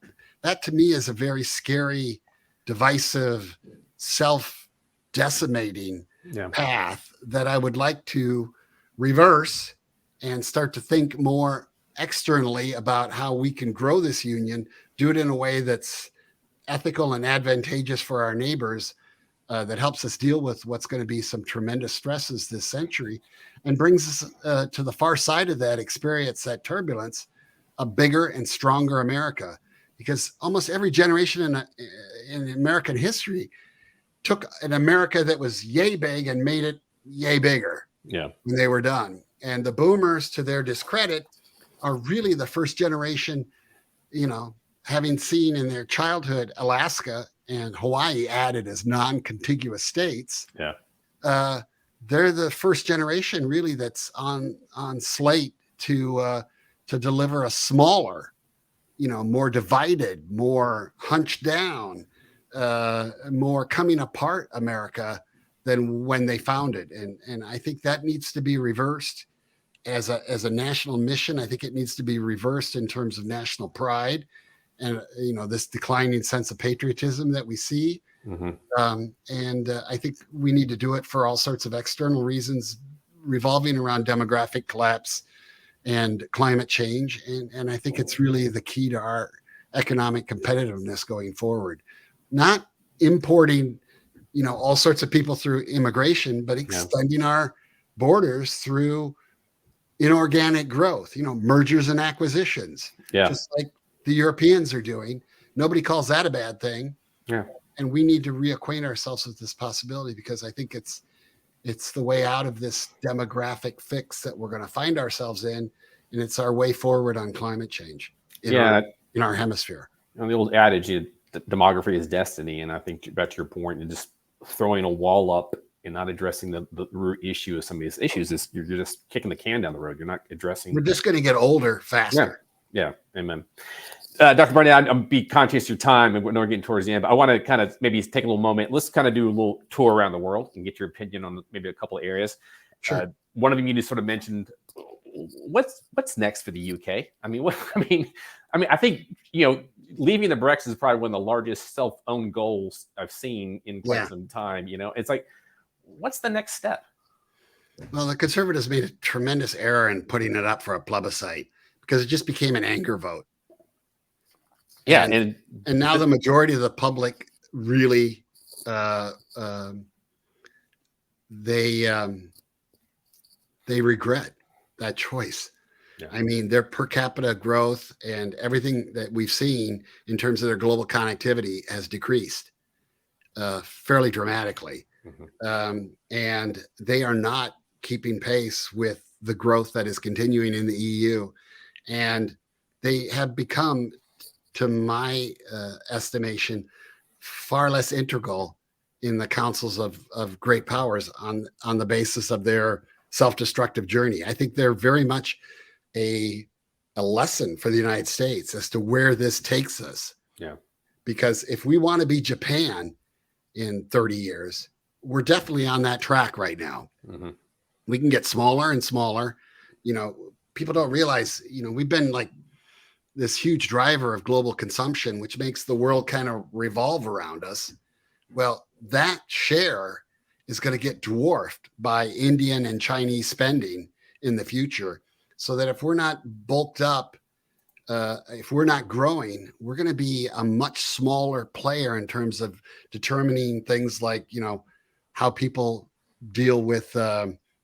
to me is a very scary, divisive, self-decimating path that I would like to reverse and start to think more externally about how we can grow this union, do it in a way that's ethical and advantageous for our neighbors, that helps us deal with what's going to be some tremendous stresses this century, and brings us to the far side of that experience, that turbulence, a bigger and stronger America. Because almost every generation in American history took an America that was yay big and made it yay bigger when they were done. And the boomers, to their discredit, are really the first generation, having seen in their childhood Alaska and Hawaii added as non-contiguous states. They're the first generation really that's on slate to deliver a smaller, more divided, more hunched down, more coming apart America than when they founded. And I think that needs to be reversed as a national mission. I think it needs to be reversed in terms of national pride and, this declining sense of patriotism that we see. And I think we need to do it for all sorts of external reasons revolving around demographic collapse and climate change. And I think it's really the key to our economic competitiveness going forward. Not importing, all sorts of people through immigration, but extending our borders through inorganic growth, mergers and acquisitions, just like the Europeans are doing. Nobody calls that a bad thing. And we need to reacquaint ourselves with this possibility, because I think it's the way out of this demographic fix that we're going to find ourselves in. And it's our way forward on climate change in our hemisphere. The old adage, demography is destiny. And I think back to your point, and just throwing a wall up and not addressing the root issue of some of these issues is you're just kicking the can down the road. You're not addressing. We're just going to get older faster. Yeah. Amen. Dr. Barnett, I'm be conscious of your time, and we're getting towards the end, but I want to kind of maybe take a little moment. Let's kind of do a little tour around the world and get your opinion on maybe a couple of areas. Sure. One of them you just sort of mentioned. What's next for the UK? I think leaving the Brexit is probably one of the largest self-owned goals I've seen in quite some time. It's like, what's the next step? Well, the Conservatives made a tremendous error in putting it up for a plebiscite, because it just became an anger vote. And now the majority of the public really uh, um, they they regret that choice. Yeah. I mean, their per capita growth and everything that we've seen in terms of their global connectivity has decreased fairly dramatically. Mhm. And they are not keeping pace with the growth that is continuing in the EU. And they have become, to my estimation, far less integral in the councils of great powers on the basis of their self-destructive journey. I think they're very much a a lesson for the United States as to where this takes us. Yeah. Because if we want to be Japan in 30 years, we're definitely on that track right now. Mm-hmm. We can get smaller and smaller. You know, people don't realize, we've been like this huge driver of global consumption, which makes the world kind of revolve around us. Well, that share is going to get dwarfed by Indian and Chinese spending in the future. So that if we're not bulked up, if we're not growing, we're going to be a much smaller player in terms of determining things like, how people deal with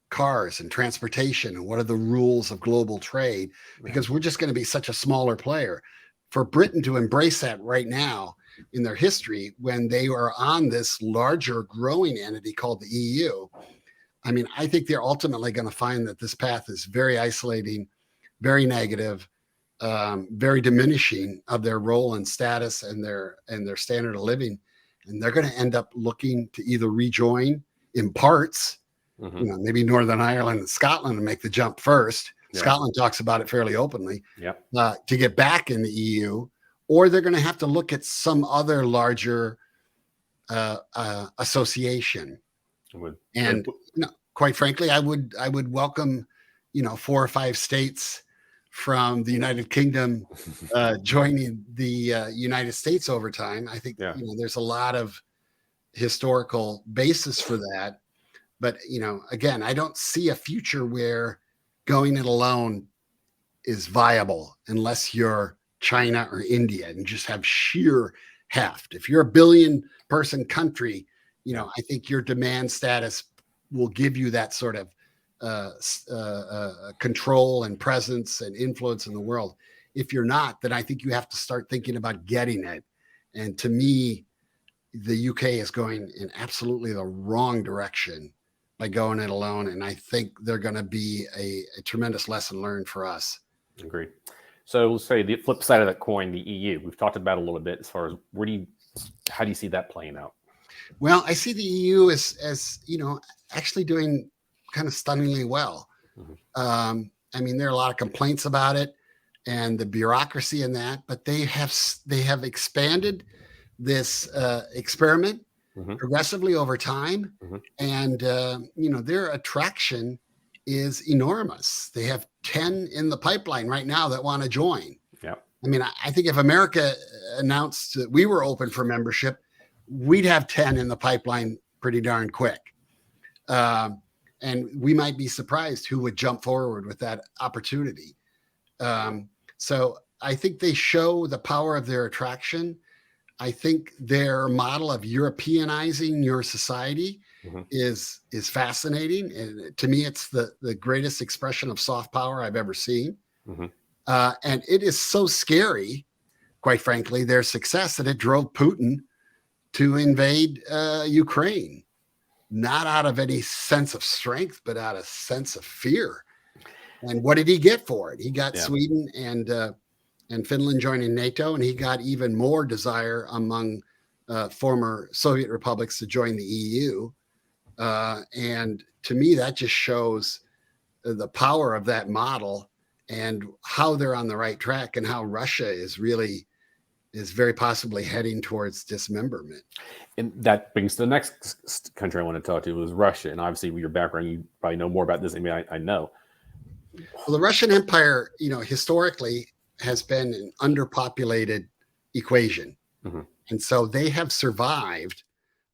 cars and transportation and what are the rules of global trade, because we're just going to be such a smaller player. For Britain to embrace that right now in their history, when they are on this larger growing entity called the EU, I mean, I think they're ultimately going to find that this path is very isolating, very negative, very diminishing of their role and status and their standard of living, and they're going to end up looking to either rejoin in parts, Mm-hmm. maybe Northern Ireland and Scotland to make the jump first. Yeah. Scotland talks about it fairly openly. Yep. To get back in the EU, or they're going to have to look at some other larger association. And quite frankly, I would welcome 4 or 5 states from the United Kingdom joining the United States over time. I think there's a lot of historical basis for that. But again, I don't see a future where going it alone is viable unless you're China or India and just have sheer heft. If you're a billion person country, I think your demand status will give you that sort of control and presence and influence in the world. If you're not, then I think you have to start thinking about getting it. And to me, the UK is going in absolutely the wrong direction by going it alone. And I think they're going to be a tremendous lesson learned for us. Agreed. So let's say the flip side of that coin, the EU. We've talked about it a little bit as far as how do you see that playing out? Well, I see the EU as actually doing kind of stunningly well. Mm-hmm. I mean, there are a lot of complaints about it and the bureaucracy in that, but they have expanded this experiment mm-hmm. progressively over time, mm-hmm. and their attraction is enormous. They have 10 in the pipeline right now that want to join. Yeah, I mean, I think if America announced that we were open for membership, we'd have 10 in the pipeline pretty darn quick. And we might be surprised who would jump forward with that opportunity. So I think they show the power of their attraction. I think their model of Europeanizing your society mm-hmm. is fascinating. And to me, it's the greatest expression of soft power I've ever seen. Mm-hmm. And it is so scary, quite frankly, their success, that it drove Putin to invade Ukraine, not out of any sense of strength, but out of sense of fear. And what did he get for it? He got Sweden and Finland joining NATO, and he got even more desire among former Soviet republics to join the EU. And to me, that just shows the power of that model and how they're on the right track, and how Russia is very possibly heading towards dismemberment. And that brings to the next country I want to talk to, was Russia. And obviously, with your background, you probably know more about this than I know. Well, the Russian Empire, historically has been an underpopulated equation. Mm-hmm. And so they have survived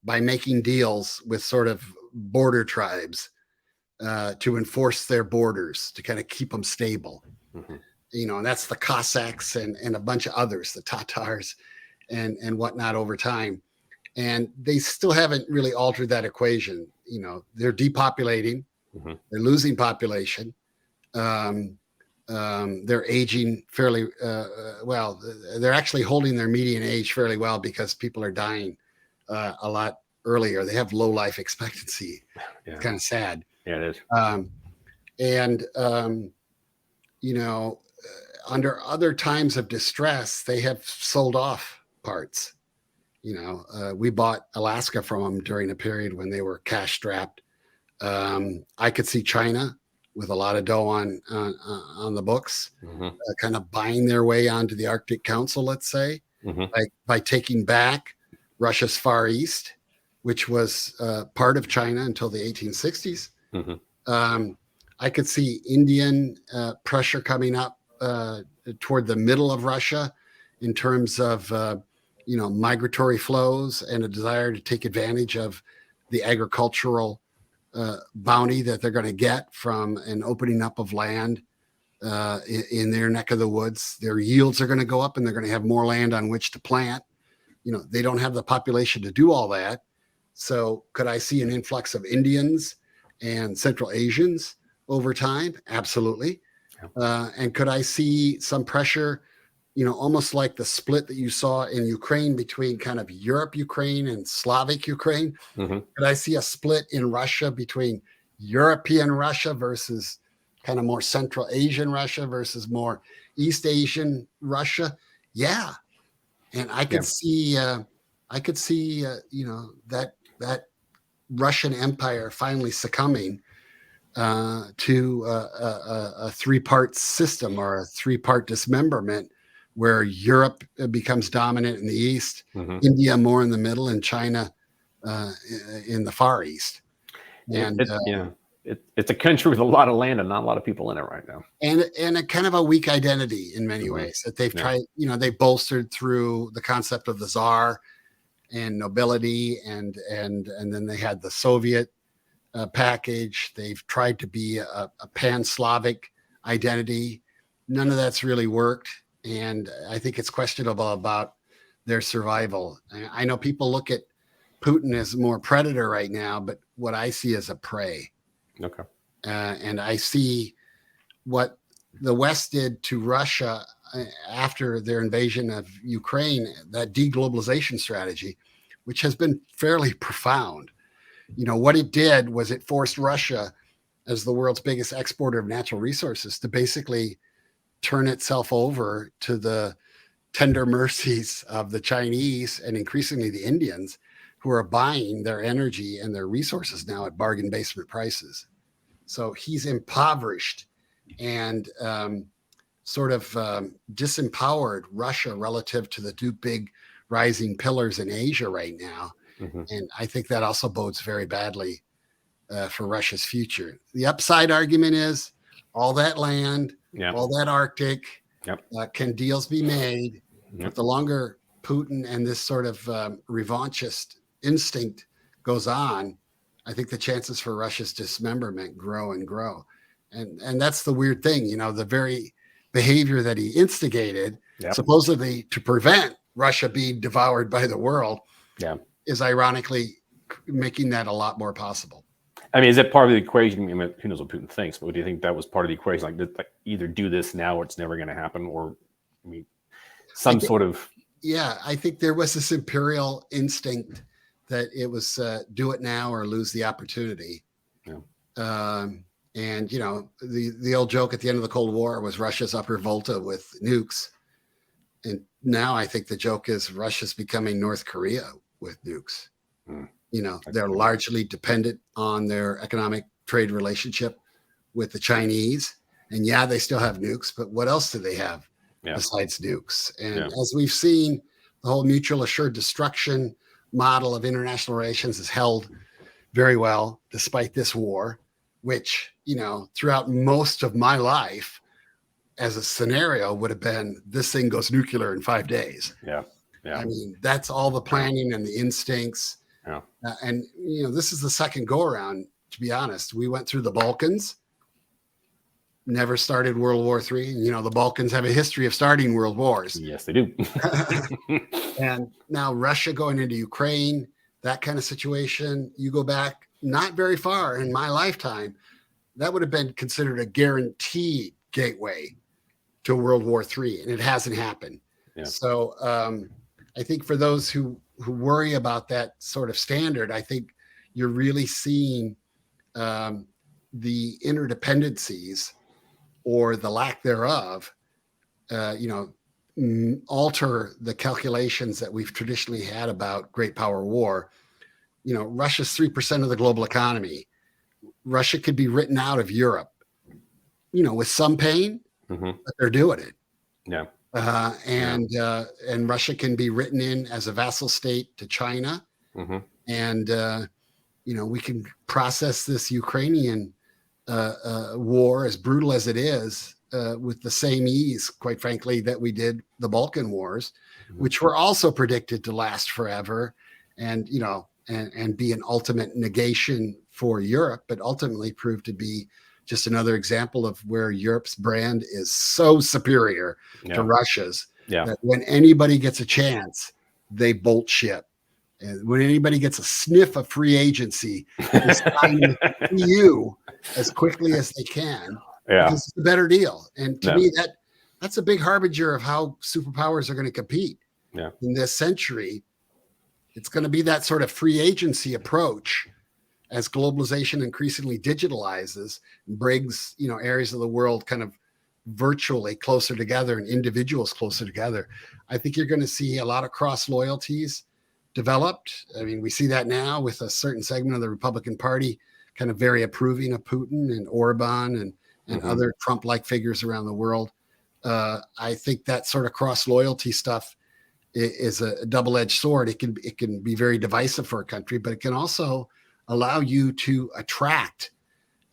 by making deals with sort of border tribes to enforce their borders, to kind of keep them stable. Mm-hmm. And that's the Cossacks and a bunch of others, the Tatars and whatnot over time. and they still haven't really altered that equation. They're depopulating, they're losing population. They're aging fairly well. They're actually holding their median age fairly well because people are dying a lot earlier. They have low life expectancy. Yeah. It's kind of sad. Yeah, it is. Under other times of distress, they have sold off parts. We bought Alaska from them during a period when they were cash strapped. I could see China with a lot of dough on the books, kind of buying their way onto the Arctic Council, let's say, by taking back Russia's Far East, which was part of China until the 1860s. I could see Indian pressure coming up toward the middle of Russia in terms of migratory flows and a desire to take advantage of the agricultural bounty that they're going to get from an opening up of land in their neck of the woods. Their yields are going to go up, and they're going to have more land on which to plant. They don't have the population to do all that. So could I see an influx of Indians and Central Asians over time? Absolutely. And could I see some pressure, almost like the split that you saw in Ukraine between kind of Europe, Ukraine, and Slavic Ukraine? Could I see a split in Russia between European Russia versus kind of more Central Asian Russia versus more East Asian Russia? Yeah. And I could see, that Russian Empire finally succumbing to a three-part system or a three-part dismemberment, where Europe becomes dominant in the East, India more in the middle, and China in the Far East. And it's a country with a lot of land and not a lot of people in it right now, and a kind of a weak identity in many ways that they've tried. They bolstered through the concept of the Tsar and nobility, and then they had the Soviet package. They've tried to be a pan-Slavic identity. None of that's really worked, and I think it's questionable about their survival. I know people look at Putin as more predator right now, but what I see is a prey. Okay. And I see what the West did to Russia after their invasion of Ukraine, that deglobalization strategy, which has been fairly profound. What it did was it forced Russia, as the world's biggest exporter of natural resources, to basically turn itself over to the tender mercies of the Chinese and increasingly the Indians, who are buying their energy and their resources now at bargain basement prices. So he's impoverished and disempowered Russia relative to the two big rising pillars in Asia right now. And I think that also bodes very badly for Russia's future. The upside argument is all that land, all that Arctic, can deals be made? But the longer Putin and this sort of revanchist instinct goes on, I think the chances for Russia's dismemberment grow and grow. And that's the weird thing, the very behavior that he instigated, supposedly to prevent Russia being devoured by the world, is ironically making that a lot more possible. I mean, is it part of the equation? I mean, who knows what Putin thinks, but do you think that was part of the equation? Like either do this now or it's never going to happen, or I think there was this imperial instinct that it was do it now or lose the opportunity. And the old joke at the end of the Cold War was Russia's upper volta with nukes, and now I think the joke is Russia's becoming North Korea with nukes. They're largely dependent on their economic trade relationship with the Chinese, and they still have nukes, but what else do they have besides nukes? And as we've seen, the whole mutual assured destruction model of international relations is held very well despite this war, which throughout most of my life as a scenario would have been, this thing goes nuclear in 5 days. I mean, that's all the planning and the instincts. And this is the second go around, to be honest. We went through the Balkans. never started World War III. And, the Balkans have a history of starting world wars. Yes, they do. And now Russia going into Ukraine, that kind of situation, you go back not very far in my lifetime, that would have been considered a guaranteed gateway to World War III, and it hasn't happened. Yeah. So I think for those who worry about that sort of standard, I think you're really seeing the interdependencies or the lack thereof, alter the calculations that we've traditionally had about great power war. Russia's 3% of the global economy. Russia could be written out of Europe, with some pain, but they're doing it. Yeah. And Russia can be written in as a vassal state to China. And, we can process this Ukrainian war, as brutal as it is, with the same ease, quite frankly, that we did the Balkan Wars, which were also predicted to last forever and, and be an ultimate negation for Europe, but ultimately proved to be just another example of where Europe's brand is so superior to Russia's that when anybody gets a chance, they bolt ship. And when anybody gets a sniff of free agency, they sign with the EU as quickly as they can, because it's a better deal. And to me, that's a big harbinger of how superpowers are going to compete in this century. It's going to be that sort of free agency approach as globalization increasingly digitalizes and brings, areas of the world kind of virtually closer together and individuals closer together. I think you're going to see a lot of cross loyalties developed. I mean, we see that now with a certain segment of the Republican Party kind of very approving of Putin and Orban and other Trump-like figures around the world. I think that sort of cross loyalty stuff is a double-edged sword. It can be very divisive for a country, but it can also allow you to attract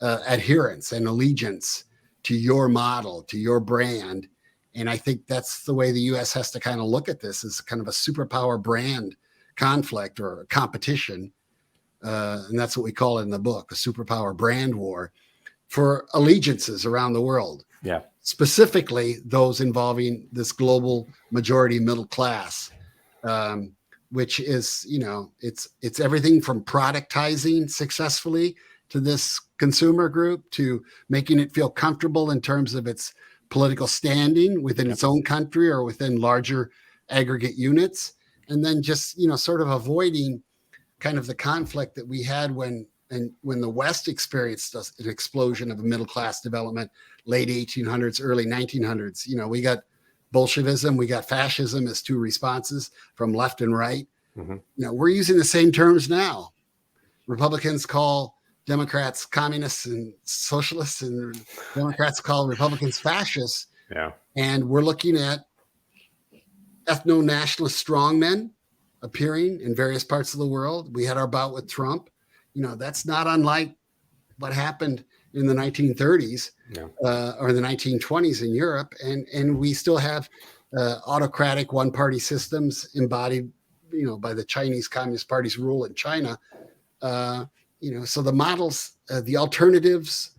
adherence and allegiance to your model, to your brand. And I think that's the way the U.S. has to kind of look at this, as kind of a superpower brand conflict or a competition. And that's what we call it in the book, a superpower brand war for allegiances around the world. Yeah. Specifically those involving this global majority middle class, which is, it's everything from productizing successfully to this consumer group to making it feel comfortable in terms of its political standing within its own country or within larger aggregate units. And then just, sort of avoiding kind of the conflict that we had when the West experienced an explosion of a middle class development, late 1800s, early 1900s. We got Bolshevism, we got fascism as two responses from left and right. We're using the same terms now. Republicans call Democrats communists and socialists, and Democrats call Republicans fascists. Yeah. And we're looking at ethno-nationalist strongmen appearing in various parts of the world. We had our bout with Trump. That's not unlike what happened in the 1930s or the 1920s in Europe. And we still have autocratic one-party systems embodied, by the Chinese Communist Party's rule in China. So the models, the alternatives,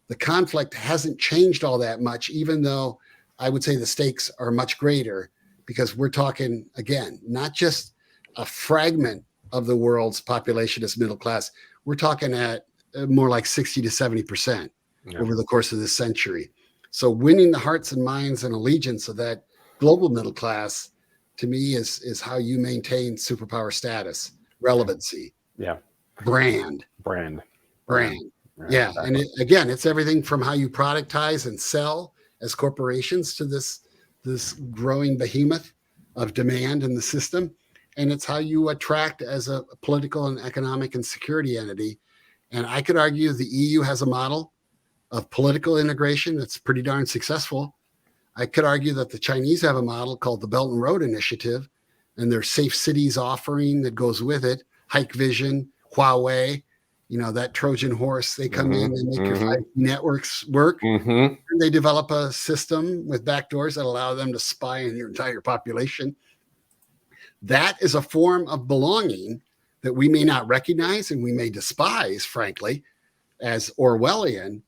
the conflict hasn't changed all that much, even though I would say the stakes are much greater, because we're talking, again, not just a fragment of the world's population as middle class. We're talking at more like 60 to 70% over the course of this century. So winning the hearts and minds and allegiance of that global middle class, to me, is how you maintain superpower status, relevancy, brand. Yeah. Exactly. And again, it's everything from how you productize and sell as corporations to this growing behemoth of demand in the system. And it's how you attract as a political and economic and security entity. And I could argue the EU has a model of political integration that's pretty darn successful. I could argue that the Chinese have a model called the Belt and Road Initiative, and their safe cities offering that goes with it, Hike Vision, Huawei, that Trojan horse. They come in and make your 5G networks work. And they develop a system with backdoors that allow them to spy on your entire population. That is a form of belonging that we may not recognize and we may despise, frankly, as Orwellian.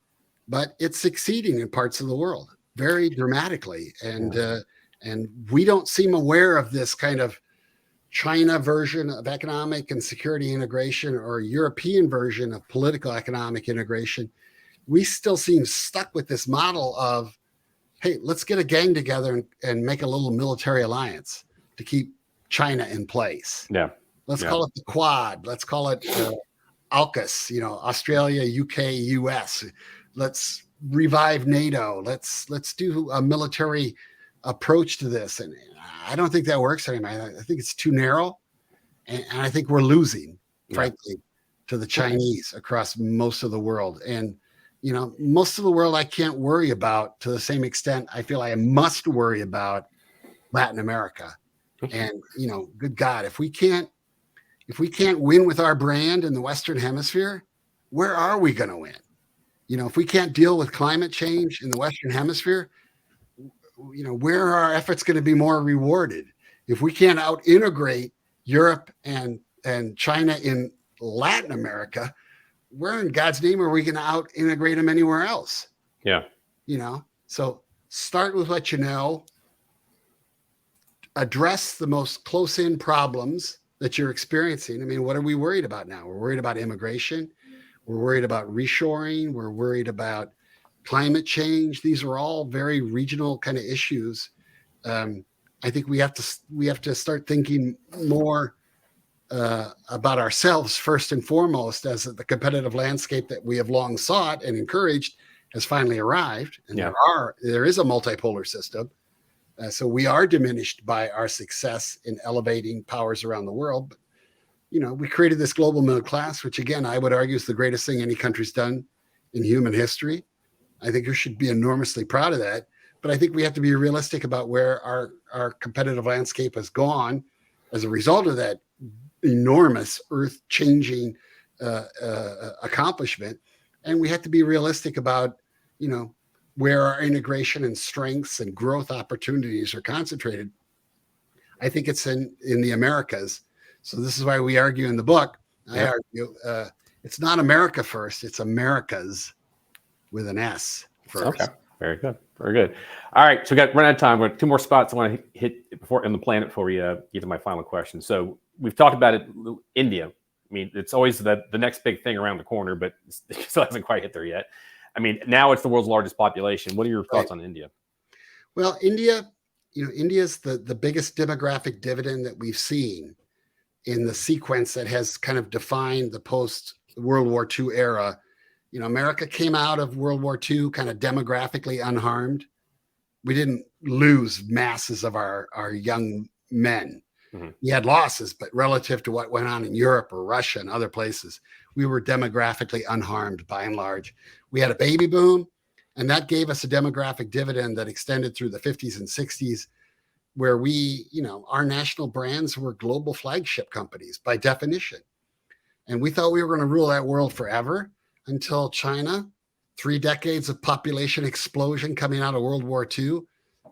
but it's succeeding in parts of the world very dramatically. Yeah. And we don't seem aware of this kind of China version of economic and security integration or European version of political economic integration. We still seem stuck with this model of, hey, let's get a gang together and make a little military alliance to keep China in place. Yeah. Let's Yeah. call it the Quad. Let's call it AUKUS, Australia, UK, US. Let's revive NATO. Let's do a military approach to this. And I don't think that works anymore. I think it's too narrow. And I think we're losing, frankly, to the Chinese across most of the world. And, most of the world I can't worry about to the same extent I feel I must worry about Latin America. And, good God, if we can't win with our brand in the Western Hemisphere, where are we going to win? If we can't deal with climate change in the Western Hemisphere, where are our efforts going to be more rewarded? If we can't out integrate Europe and China in Latin America, where in God's name are we going to out integrate them anywhere else? Yeah. So start with what you know, address the most close in problems that you're experiencing. I mean, what are we worried about now? We're worried about immigration. We're worried about reshoring. We're worried about climate change. These are all very regional kind of issues. I think we have to start thinking more about ourselves first and foremost, as the competitive landscape that we have long sought and encouraged has finally arrived. And there is a multipolar system. So we are diminished by our success in elevating powers around the world. But, we created this global middle class, which again, I would argue is the greatest thing any country's done in human history. I think we should be enormously proud of that. But I think we have to be realistic about where our competitive landscape has gone as a result of that enormous earth-changing accomplishment. And we have to be realistic about, where our integration and strengths and growth opportunities are concentrated. I think it's in the Americas. So this is why we argue in the book. I argue it's not America first, it's Americas with an S first. Okay. Very good. Very good. All right. So we got run out of time. We got 2 more spots I want to hit before on the planet before we get to my final question. So we've talked about it. India. I mean, it's always the next big thing around the corner, but it still hasn't quite hit there yet. I mean, now it's the world's largest population. What are your thoughts on India? Well, India, India's the biggest demographic dividend that we've seen in the sequence that has kind of defined the post-World War II era. America came out of World War II kind of demographically unharmed. We didn't lose masses of our young men. Mm-hmm. We had losses, but relative to what went on in Europe or Russia and other places, we were demographically unharmed by and large. We had a baby boom, and that gave us a demographic dividend that extended through the 50s and 60s, where we, our national brands were global flagship companies by definition. And we thought we were going to rule that world forever until China, 3 decades of population explosion coming out of World War II,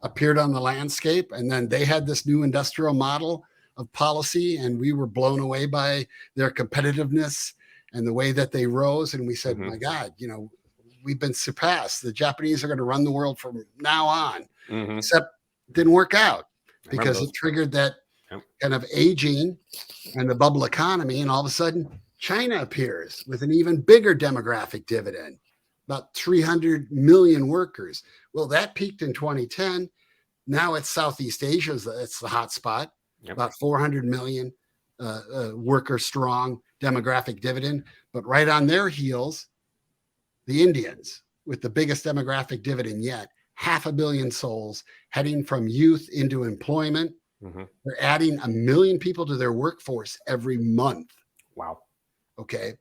appeared on the landscape. And then they had this new industrial model of policy, and we were blown away by their competitiveness and the way that they rose. And we said, my God, we've been surpassed. The Japanese are going to run the world from now on. Except it didn't work out because it triggered that kind of aging and the bubble economy. And all of a sudden, China appears with an even bigger demographic dividend, about 300 million workers. Well, that peaked in 2010. Now it's Southeast Asia. It's the hot spot, about 400 million worker strong demographic dividend. But right on their heels, the Indians with the biggest demographic dividend yet, 500 million souls heading from youth into employment. They're adding 1 million people to their workforce every month. Wow. Okay.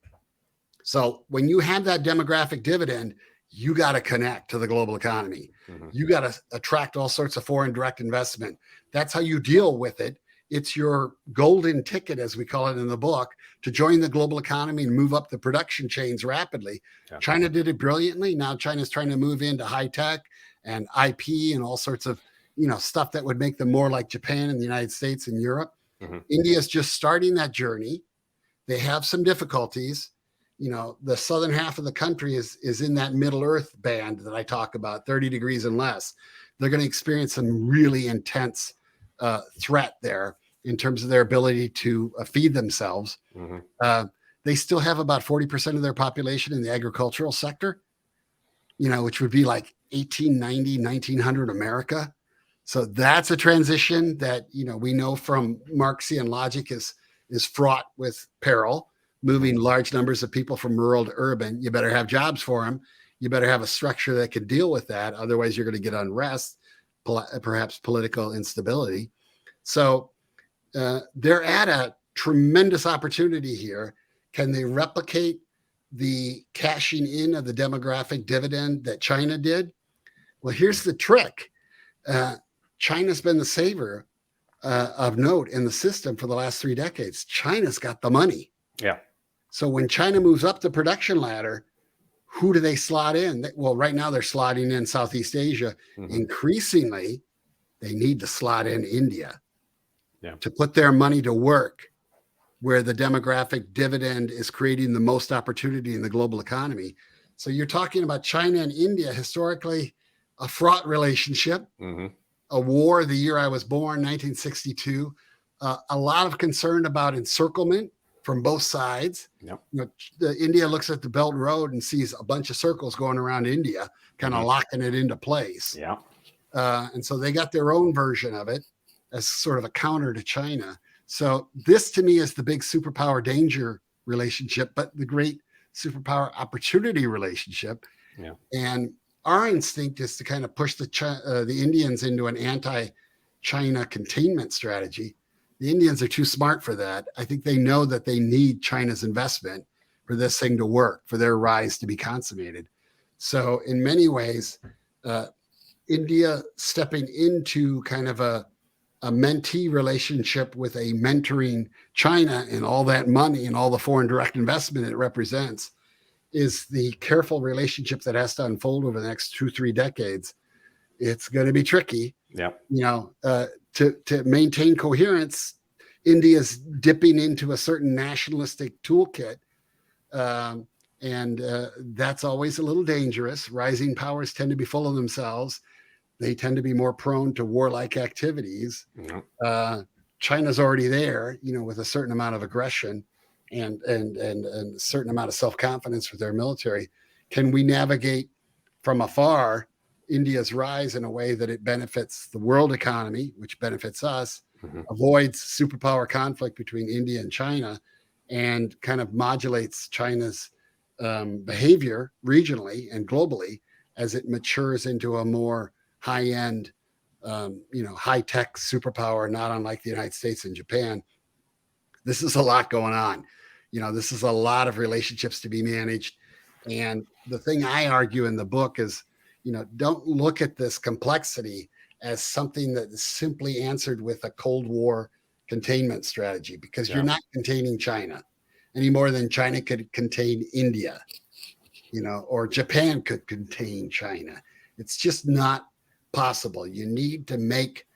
So when you have that demographic dividend, you got to connect to the global economy. You got to attract all sorts of foreign direct investment. That's how you deal with it. It's your golden ticket, as we call it in the book, to join the global economy and move up the production chains rapidly. China did it brilliantly. Now China's trying to move into high tech and IP and all sorts of, stuff that would make them more like Japan and the United States and Europe. India's just starting that journey. They have some difficulties. the southern half of the country is in that middle earth band that I talk about, 30 degrees and less. They're going to experience some really intense threat there in terms of their ability to feed themselves. Mm-hmm. They still have about 40% of their population in the agricultural sector, which would be like 1890, 1900 America. So that's a transition that, we know from Marxian logic is fraught with peril, moving large numbers of people from rural to urban. You better have jobs for them. You better have a structure that can deal with that. Otherwise, you're going to get unrest, perhaps political instability. So they're at a tremendous opportunity here. Can they replicate the cashing in of the demographic dividend that China did? Well, here's the trick. China's been the saver of note in the system for the last 3 decades. China's got the money. Yeah. So when China moves up the production ladder, who do they slot in? Well, right now they're slotting in Southeast Asia. Mm-hmm. Increasingly, they need to slot in India to put their money to work where the demographic dividend is creating the most opportunity in the global economy. So you're talking about China and India, historically a fraught relationship, a war the year I was born, 1962, a lot of concern about encirclement from both sides. Yep. India looks at the Belt Road and sees a bunch of circles going around India, kind of locking it into place. Yeah. And so they got their own version of it as sort of a counter to China. So this to me is the big superpower danger relationship, but the great superpower opportunity relationship. Yeah. And our instinct is to kind of push the Indians into an anti-China containment strategy. The Indians are too smart for that. I think they know that they need China's investment for this thing to work, for their rise to be consummated. So in many ways, India stepping into kind of a mentee relationship with a mentoring China and all that money and all the foreign direct investment it represents is the careful relationship that has to unfold over the next 2-3 decades. It's going to be tricky. Yeah. To maintain coherence, India's dipping into a certain nationalistic toolkit. And that's always a little dangerous. Rising powers tend to be full of themselves. They tend to be more prone to warlike activities. Mm-hmm. China's already there, with a certain amount of aggression and a certain amount of self-confidence with their military. Can we navigate from afar India's rise in a way that it benefits the world economy, which benefits us, avoids superpower conflict between India and China, and kind of modulates China's behavior regionally and globally as it matures into a more high-end, high-tech superpower, not unlike the United States and Japan. This is a lot going on. This is a lot of relationships to be managed. And the thing I argue in the book is, don't look at this complexity as something that is simply answered with a Cold War containment strategy, because you're not containing China any more than China could contain India, or Japan could contain China. It's just not possible. You need to make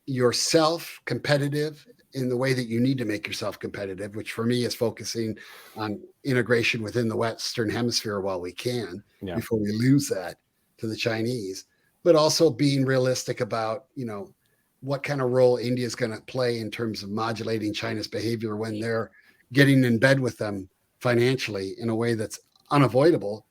yourself competitive in the way that you need to make yourself competitive, which for me is focusing on integration within the Western Hemisphere while we can, before we lose that to the Chinese, but also being realistic about, what kind of role India is going to play in terms of modulating China's behavior when they're getting in bed with them financially in a way that's unavoidable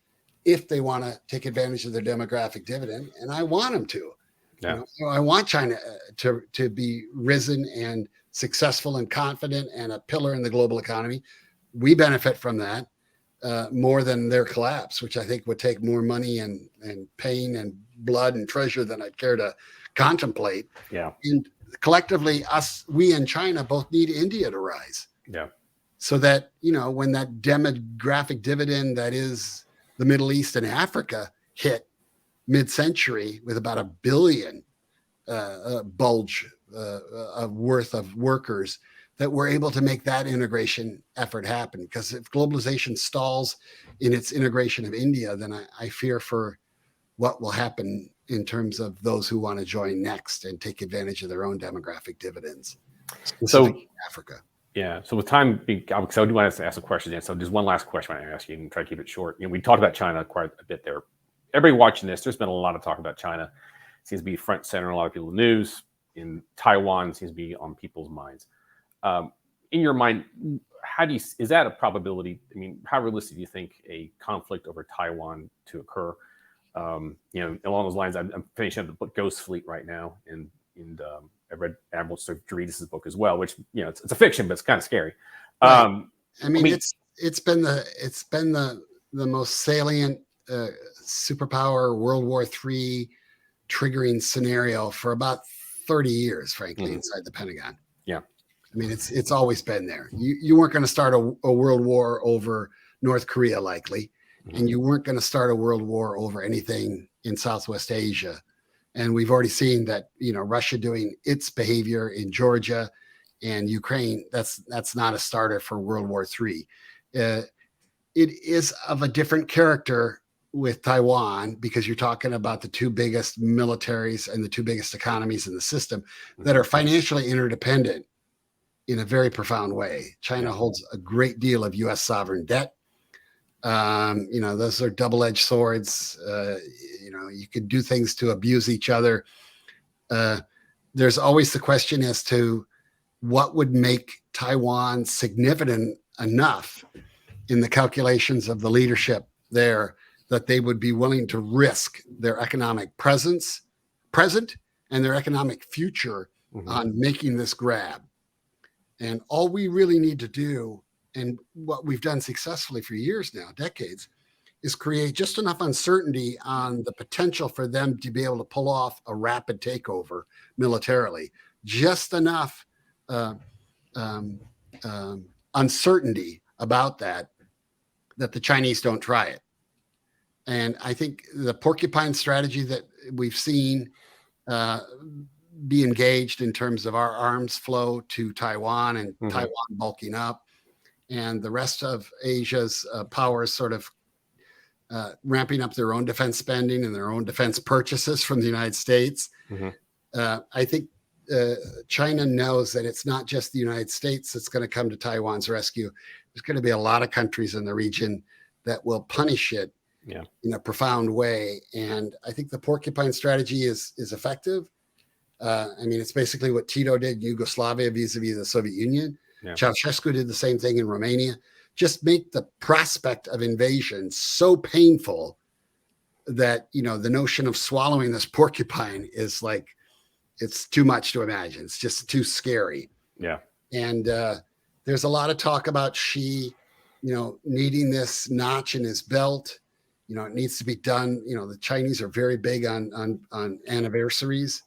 if they want to take advantage of their demographic dividend. And I want them to. Yeah. I want China to be risen and successful and confident and a pillar in the global economy. We benefit from that more than their collapse, which I think would take more money and pain and blood and treasure than I'd care to contemplate. Yeah. And collectively, we and China both need India to rise. Yeah. So that, when that demographic dividend that is the Middle East and Africa hit mid-century with about 1 billion bulge worth of workers, that we're able to make that integration effort happen. Because if globalization stalls in its integration of India, then I fear for what will happen in terms of those who want to join next and take advantage of their own demographic dividends, specifically Africa. Yeah. So with time, because I do want to ask a question. So there's one last question I want to ask you, and try to keep it short. We talked about China quite a bit there. Everybody watching this, there's been a lot of talk about China. It seems to be front center in a lot of people's news. In Taiwan, seems to be on people's minds. In your mind, is that a probability? I mean, how realistic do you think a conflict over Taiwan to occur? Along those lines, I'm finishing up the book Ghost Fleet right now, and I read Admiral Doritas' book as well, which it's a fiction, but it's kind of scary. Right. It's been the most salient superpower World War III triggering scenario for about 30 years, frankly, inside the Pentagon. Yeah. I mean, it's always been there. You weren't going to start a world war over North Korea, likely, and you weren't going to start a world war over anything in Southwest Asia. And we've already seen that, Russia doing its behavior in Georgia and Ukraine, that's not a starter for World War III. It is of a different character with Taiwan, because you're talking about the two biggest militaries and the two biggest economies in the system that are financially interdependent in a very profound way. China holds a great deal of U.S. sovereign debt. Those are double-edged swords. You could do things to abuse each other. There's always the question as to what would make Taiwan significant enough in the calculations of the leadership there that they would be willing to risk their economic present and their economic future on making this grab. And all we really need to do, and what we've done successfully for years now, decades, is create just enough uncertainty on the potential for them to be able to pull off a rapid takeover militarily. Just enough uncertainty about that the Chinese don't try it. And I think the porcupine strategy that we've seen be engaged in terms of our arms flow to Taiwan and Taiwan bulking up, and the rest of Asia's powers sort of ramping up their own defense spending and their own defense purchases from the United States. I think China knows that it's not just the United States that's going to come to Taiwan's rescue. There's going to be a lot of countries in the region that will punish it in a profound way. And I think the porcupine strategy is effective. It's basically what Tito did in Yugoslavia vis-a-vis the Soviet Union. Ceausescu did the same thing in Romania. Just make the prospect of invasion so painful that, the notion of swallowing this porcupine is like, it's too much to imagine. It's just too scary. Yeah. And there's a lot of talk about Xi, needing this notch in his belt. It needs to be done. The Chinese are very big on anniversaries.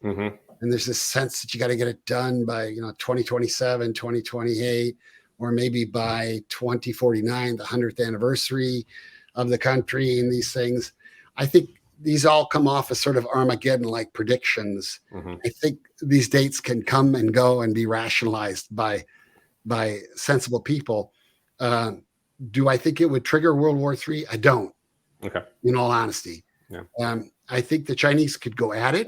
And there's this sense that you got to get it done by, 2027, 2028, or maybe by 2049, the 100th anniversary of the country and these things. I think these all come off as sort of Armageddon-like predictions. I think these dates can come and go and be rationalized by sensible people. Do I think it would trigger World War III? I don't. Okay. In all honesty. Yeah. I think the Chinese could go at it,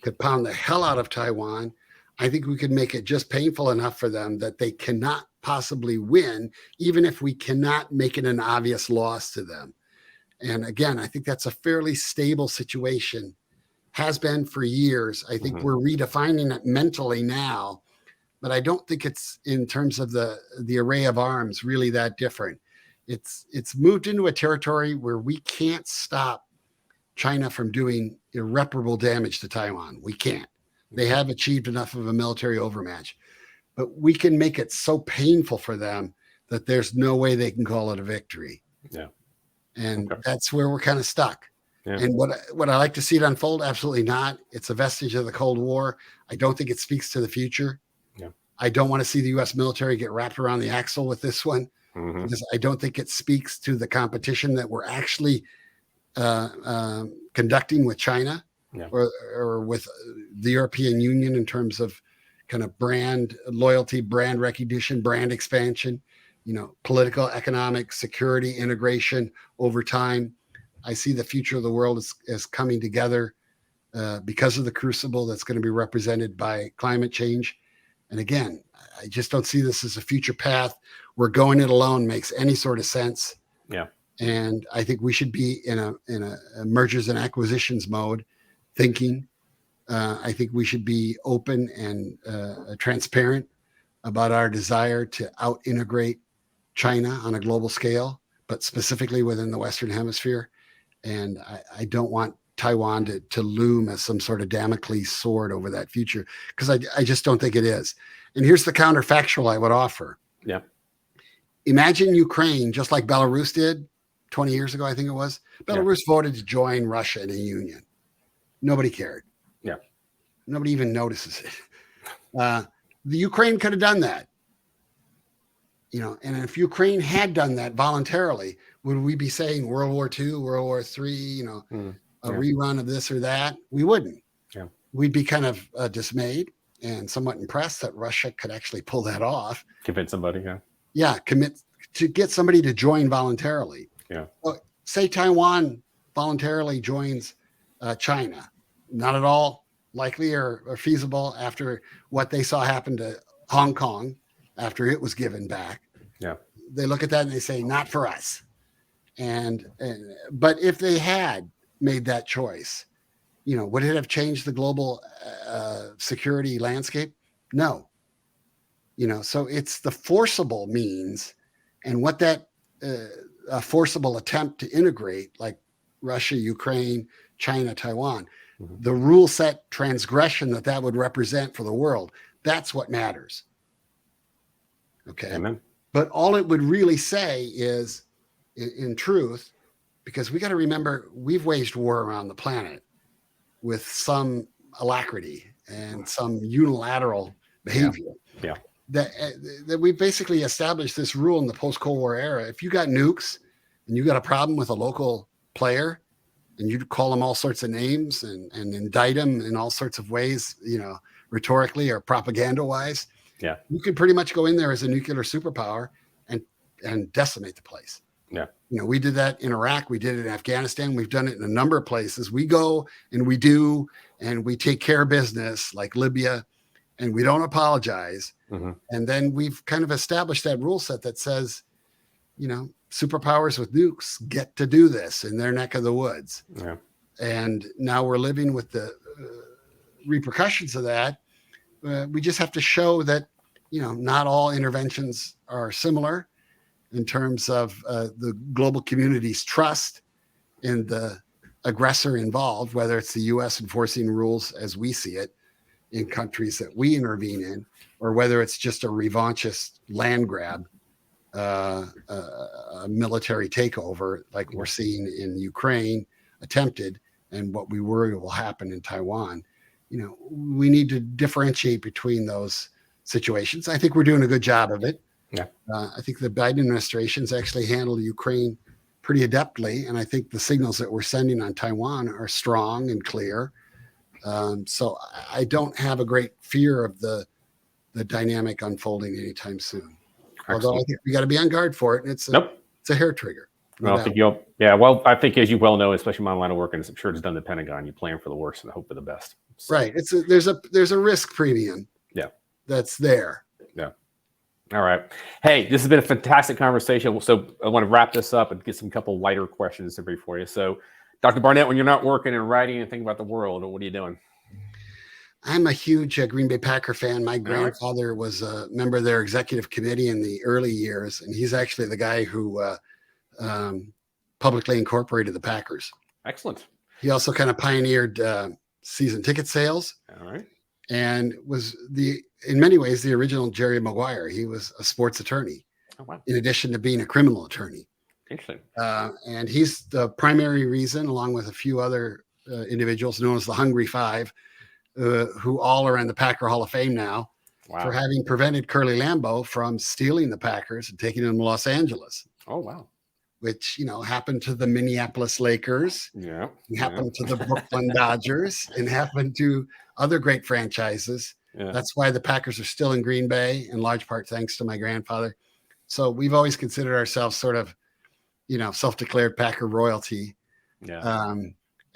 could pound the hell out of Taiwan. I think we could make it just painful enough for them that they cannot possibly win, even if we cannot make it an obvious loss to them. And again, I think that's a fairly stable situation, has been for years. I think we're redefining it mentally now, but I don't think it's, in terms of the array of arms, really that different. It's moved into a territory where we can't stop China from doing irreparable damage to Taiwan. We can't. They have achieved enough of a military overmatch, but we can make it so painful for them that there's no way they can call it a victory. Yeah. And that's where we're kind of stuck. Yeah. And what I like to see it unfold, absolutely not. It's a vestige of the Cold War. I don't think it speaks to the future. Yeah. I don't want to see the U.S. military get wrapped around the axle with this one, because I don't think it speaks to the competition that we're actually conducting with China or with the European Union in terms of kind of brand loyalty, brand recognition, brand expansion, political, economic, security integration over time. I see the future of the world as coming together because of the crucible that's going to be represented by climate change. And again, I just don't see this as a future path where going it alone makes any sort of sense. Yeah. And I think we should be in a mergers and acquisitions mode thinking. I think we should be open and transparent about our desire to out integrate China on a global scale, but specifically within the Western Hemisphere. And I don't want Taiwan to loom as some sort of Damocles sword over that future, because I just don't think it is. And here's the counterfactual I would offer. Yeah. Imagine Ukraine, just like Belarus did 20 years ago, I think it was. Belarus voted to join Russia in a union. Nobody cared. Yeah. Nobody even notices it. The Ukraine could have done that. And if Ukraine had done that voluntarily, would we be saying World War II, World War III, a rerun of this or that? We wouldn't. Yeah. We'd be kind of dismayed and somewhat impressed that Russia could actually pull that off. Convince somebody, yeah. Yeah, commit to get somebody to join voluntarily. Yeah. Well, say Taiwan voluntarily joins China. Not at all likely or feasible after what they saw happen to Hong Kong after it was given back. Yeah. They look at that and they say, not for us. But if they had made that choice, would it have changed the global security landscape? No. So it's the forcible means, and what that a forcible attempt to integrate, like Russia, Ukraine, China, Taiwan, the rule set transgression that would represent for the world, that's what matters. Okay. Amen. But all it would really say is, in truth, because we got to remember, we've waged war around the planet with some alacrity and some unilateral behavior. Yeah. That we basically established this rule in the post-Cold War era. If you got nukes and you got a problem with a local player, and you call them all sorts of names and indict them in all sorts of ways, rhetorically or propaganda-wise, yeah, you could pretty much go in there as a nuclear superpower and decimate the place. Yeah. We did that in Iraq. We did it in Afghanistan. We've done it in a number of places. We go and we do, and we take care of business like Libya, and we don't apologize. Mm-hmm. And then we've kind of established that rule set that says, superpowers with nukes get to do this in their neck of the woods. Yeah. And now we're living with the repercussions of that. We just have to show that, not all interventions are similar in terms of the global community's trust in the aggressor involved, whether it's the U.S. enforcing rules as we see it in countries that we intervene in, or whether it's just a revanchist land grab, a military takeover like we're seeing in Ukraine attempted, and what we worry will happen in Taiwan. We need to differentiate between those situations. I think we're doing a good job of it. Yeah. I think the Biden administration's actually handled Ukraine pretty adeptly, and I think the signals that we're sending on Taiwan are strong and clear. So I don't have a great fear of the dynamic unfolding anytime soon. Excellent. Although I think we got to be on guard for it, and it's a hair trigger. Well, I think as you well know, especially my line of work, and I'm sure it's done in the Pentagon, you plan for the worst and hope for the best. So. Right. There's a risk premium. Yeah. That's there. Yeah. All right. Hey, this has been a fantastic conversation. So I want to wrap this up and get some couple lighter questions for you. So, Dr. Barnett, when you're not working and writing and thinking about the world, what are you doing? I'm a huge Green Bay Packer fan. My grandfather was a member of their executive committee in the early years, and he's actually the guy who publicly incorporated the Packers. Excellent. He also kind of pioneered season ticket sales. All right. And was in many ways the original Jerry Maguire. He was a sports attorney, in addition to being a criminal attorney. Interesting. And he's the primary reason, along with a few other individuals known as the Hungry Five, who all are in the Packer Hall of Fame now, for having prevented Curly Lambeau from stealing the Packers and taking them to Los Angeles. Oh, wow. Which, happened to the Minneapolis Lakers, happened to the Brooklyn Dodgers, and happened to other great franchises. Yeah. That's why the Packers are still in Green Bay, in large part thanks to my grandfather. So we've always considered ourselves sort of, self-declared Packer royalty. Yeah.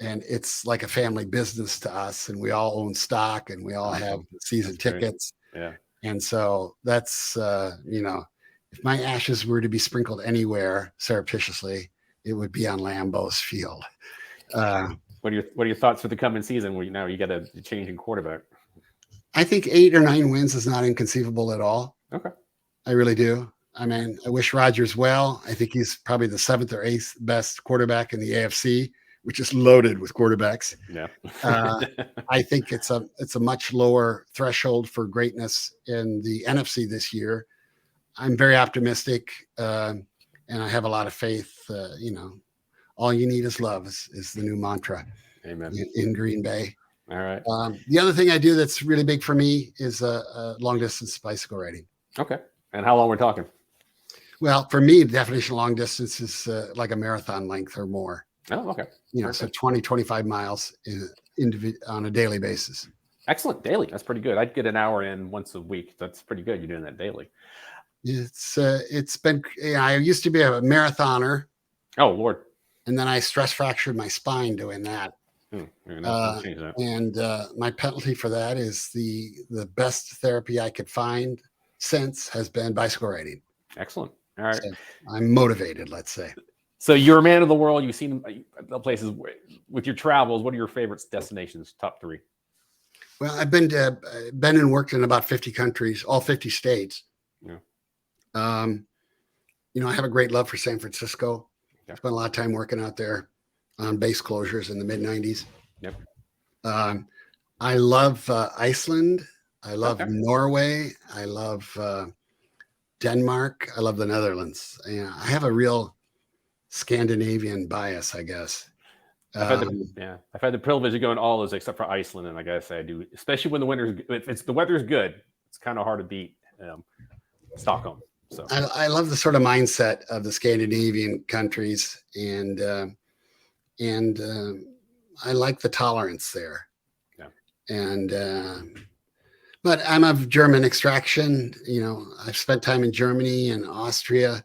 And it's like a family business to us, and we all own stock, and we all have season tickets. Yeah. And so that's, if my ashes were to be sprinkled anywhere surreptitiously, it would be on Lambeau's field. What are your thoughts for the coming season? Where now you got a changing quarterback. I think 8 or 9 wins is not inconceivable at all. Okay. I really do. I mean, I wish Rodgers well. I think he's probably the 7th or 8th best quarterback in the AFC, which is loaded with quarterbacks. Yeah. I think it's a much lower threshold for greatness in the NFC this year. I'm very optimistic, and I have a lot of faith. All you need is love is the new mantra. Amen. In Green Bay. All right. The other thing I do that's really big for me is a long distance bicycle riding. Okay. And how long we're talking? Well, for me, the definition of long distance is like a marathon length or more. Oh, okay. So 20, 25 miles on a daily basis. Excellent. Daily. That's pretty good. I'd get an hour in once a week. That's pretty good. You're doing that daily. It's been, I used to be a marathoner. Oh, Lord. And then I stress fractured my spine doing that. Change that. And my penalty for that is the best therapy I could find since has been bicycle riding. Excellent. All right. So I'm motivated, let's say. So you're a man of the world. You've seen the places with your travels. What are your favorite destinations? Top 3? Well, I've been and worked in about 50 countries, all 50 states. Yeah. I have a great love for San Francisco. Okay. Spent a lot of time working out there on base closures in the mid 90s. Yep. I love Iceland. I love Norway. I love Denmark. I love the Netherlands. I have a real Scandinavian bias, I guess. I've had the privilege of going to all those except for Iceland, and I gotta say I do, especially when the weather's good. It's kind of hard to beat Stockholm. So I love the sort of mindset of the Scandinavian countries, and I like the tolerance there. Yeah. And but I'm of German extraction. I've spent time in Germany and Austria,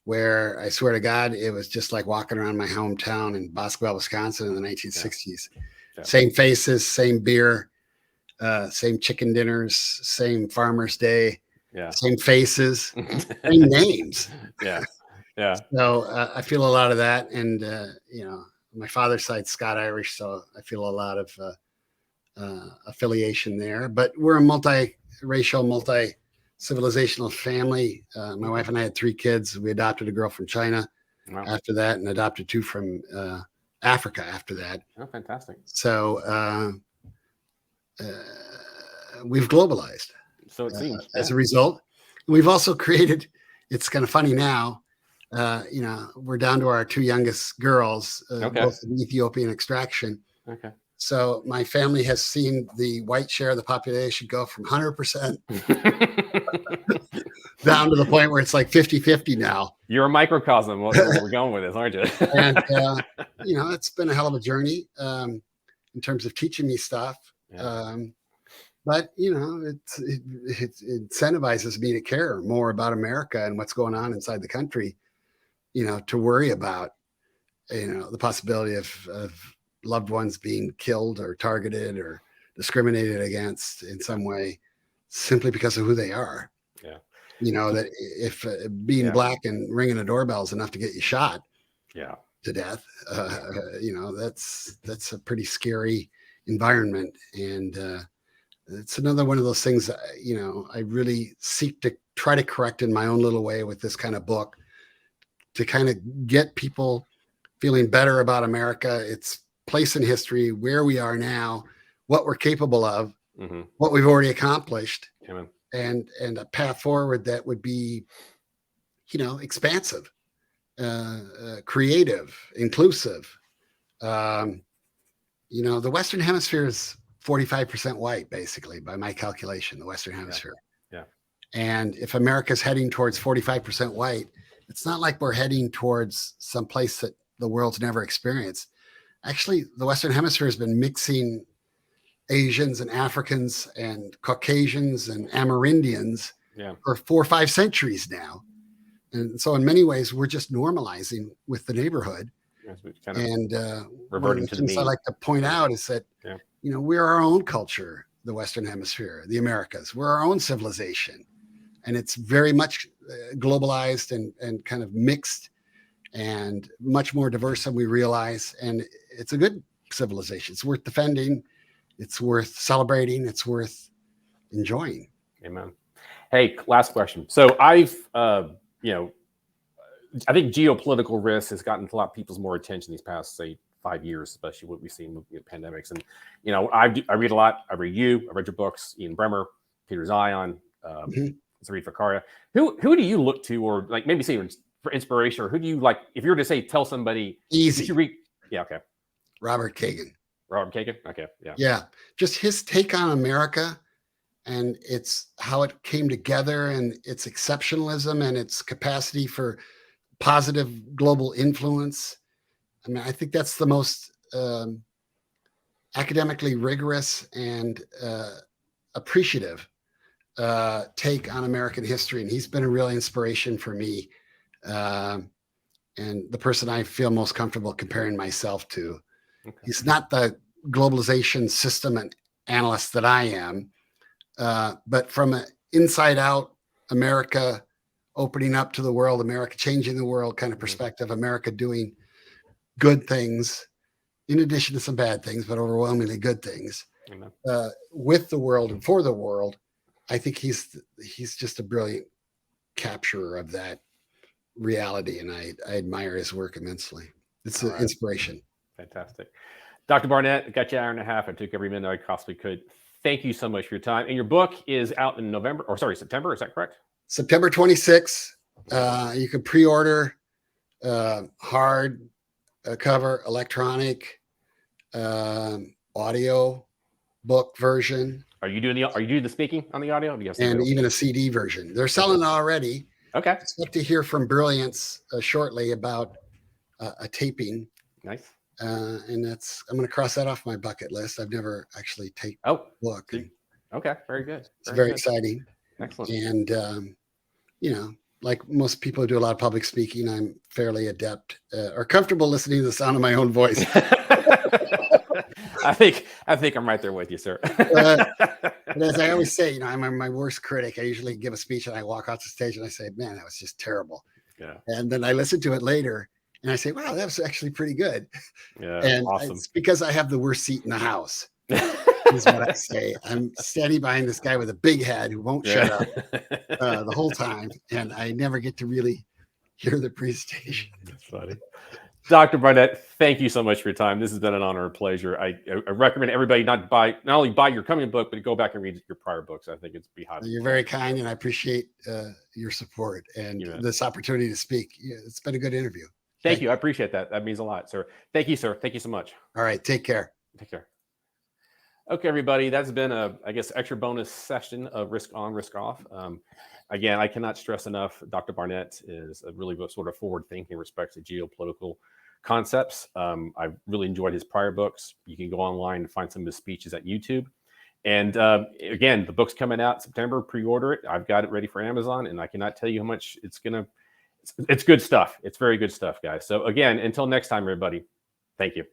where I swear to God, it was just like walking around my hometown in Boswell, Wisconsin in the 1960s. Yeah. Same faces, same beer, same chicken dinners, same Farmer's Day, same faces, same names. Yeah. So I feel a lot of that. And, my father's side's Scot-Irish, so I feel a lot of affiliation there. But we're a multi-racial, multi-civilizational family. My wife and I had 3 kids. We adopted a girl from China after that, and adopted 2 from Africa after that. Oh, fantastic. So we've globalized. So it seems. As a result. We've also created, it's kind of funny now, we're down to our 2 youngest girls, both of Ethiopian extraction. Okay. So my family has seen the white share of the population go from 100% down to the point where it's like 50-50 now. You're a microcosm. We're going with this, aren't you? And, it's been a hell of a journey in terms of teaching me stuff. Yeah. But, it incentivizes me to care more about America and what's going on inside the country, to worry about, the possibility of loved ones being killed or targeted or discriminated against in some way simply because of who they are. Yeah. That if being black and ringing a doorbell is enough to get you shot to death, that's a pretty scary environment. And it's another one of those things, I really seek to try to correct in my own little way with this kind of book, to kind of get people feeling better about America, its place in history, where we are now, what we're capable of, what we've already accomplished, and a path forward that would be, expansive, creative, inclusive. The Western Hemisphere is 45% white, basically, by my calculation, the Western Hemisphere. Yeah. And if America's heading towards 45% white, it's not like we're heading towards some place that the world's never experienced. Actually, the Western Hemisphere has been mixing Asians and Africans and Caucasians and Amerindians for 4 or 5 centuries now. And so in many ways, we're just normalizing with the neighborhood. Kind of and reverting one of the to the things mean. I like to point out is that, we're our own culture. the Western Hemisphere, the Americas. We're our own civilization, and it's very much globalized and kind of mixed and much more diverse than we realize. And it's a good civilization. It's worth defending. It's worth celebrating. It's worth enjoying. Amen. Hey, last question. So I've, I think geopolitical risk has gotten a lot of people's more attention these past, say, 5 years, especially what we've seen with pandemics. And, I read a lot. I read you. I read your books, Ian Bremmer, Peter Zion, Zareed Fakaria. Who do you look to, or like maybe say for inspiration, or who do you like, if you were to say, tell somebody, Easy. You read, yeah, okay. Robert Kagan. Robert Kagan? Okay, yeah. Yeah, just his take on America and it's how it came together and its exceptionalism and its capacity for positive global influence. I mean, I think that's the most academically rigorous and appreciative take on American history. And he's been a real inspiration for me. And the person I feel most comfortable comparing myself to. Okay. He's not the globalization system and analyst that I am, but from an inside out America opening up to the world, America changing the world kind of perspective, America doing good things in addition to some bad things, but overwhelmingly good things with the world and for the world. I think he's just a brilliant capturer of that reality, and I admire his work immensely. It's an inspiration. Fantastic. Dr. Barnett, got you an hour and a half. I took every minute I possibly could. Thank you so much for your time. And your book is out in September. Is that correct? September 26th. You can pre-order hard cover, electronic, audio book version. Are you doing the speaking on the audio? And even a CD version. They're selling it already. Okay. Expect to hear from Brilliance shortly about a taping. Nice. And I'm going to cross that off my bucket list. I've never actually taped a book. Okay. Very good. It's very exciting. Excellent. And, like most people who do a lot of public speaking, I'm fairly adept or comfortable listening to the sound of my own voice. I think I'm right there with you, sir. But as I always say, I'm my worst critic. I usually give a speech and I walk off the stage and I say, man, that was just terrible. Yeah. And then I listen to it later and I say, wow, that was actually pretty good. Yeah. And awesome. It's because I have the worst seat in the house. Is what I say. I'm standing behind this guy with a big head who won't shut up the whole time. And I never get to really hear the presentation. That's funny. Dr. Barnett, thank you so much for your time. This has been an honor and pleasure. I recommend everybody not only buy your coming book, but go back and read your prior books. I think it's behind. You're very kind, and I appreciate your support and this opportunity to speak. It's been a good interview. Thank you. I appreciate that. That means a lot, sir. Thank you, sir. Thank you so much. All right. Take care. Take care. Okay, everybody. That's been extra bonus session of Risk On, Risk Off. Again, I cannot stress enough, Dr. Barnett is a really sort of forward-thinking respect to geopolitical concepts. I've really enjoyed his prior books. You can go online and find some of his speeches at YouTube. And again, the book's coming out in September. Pre-order it. I've got it ready for Amazon, and I cannot tell you how much it's good stuff. It's very good stuff, guys. So again, until next time, everybody, thank you.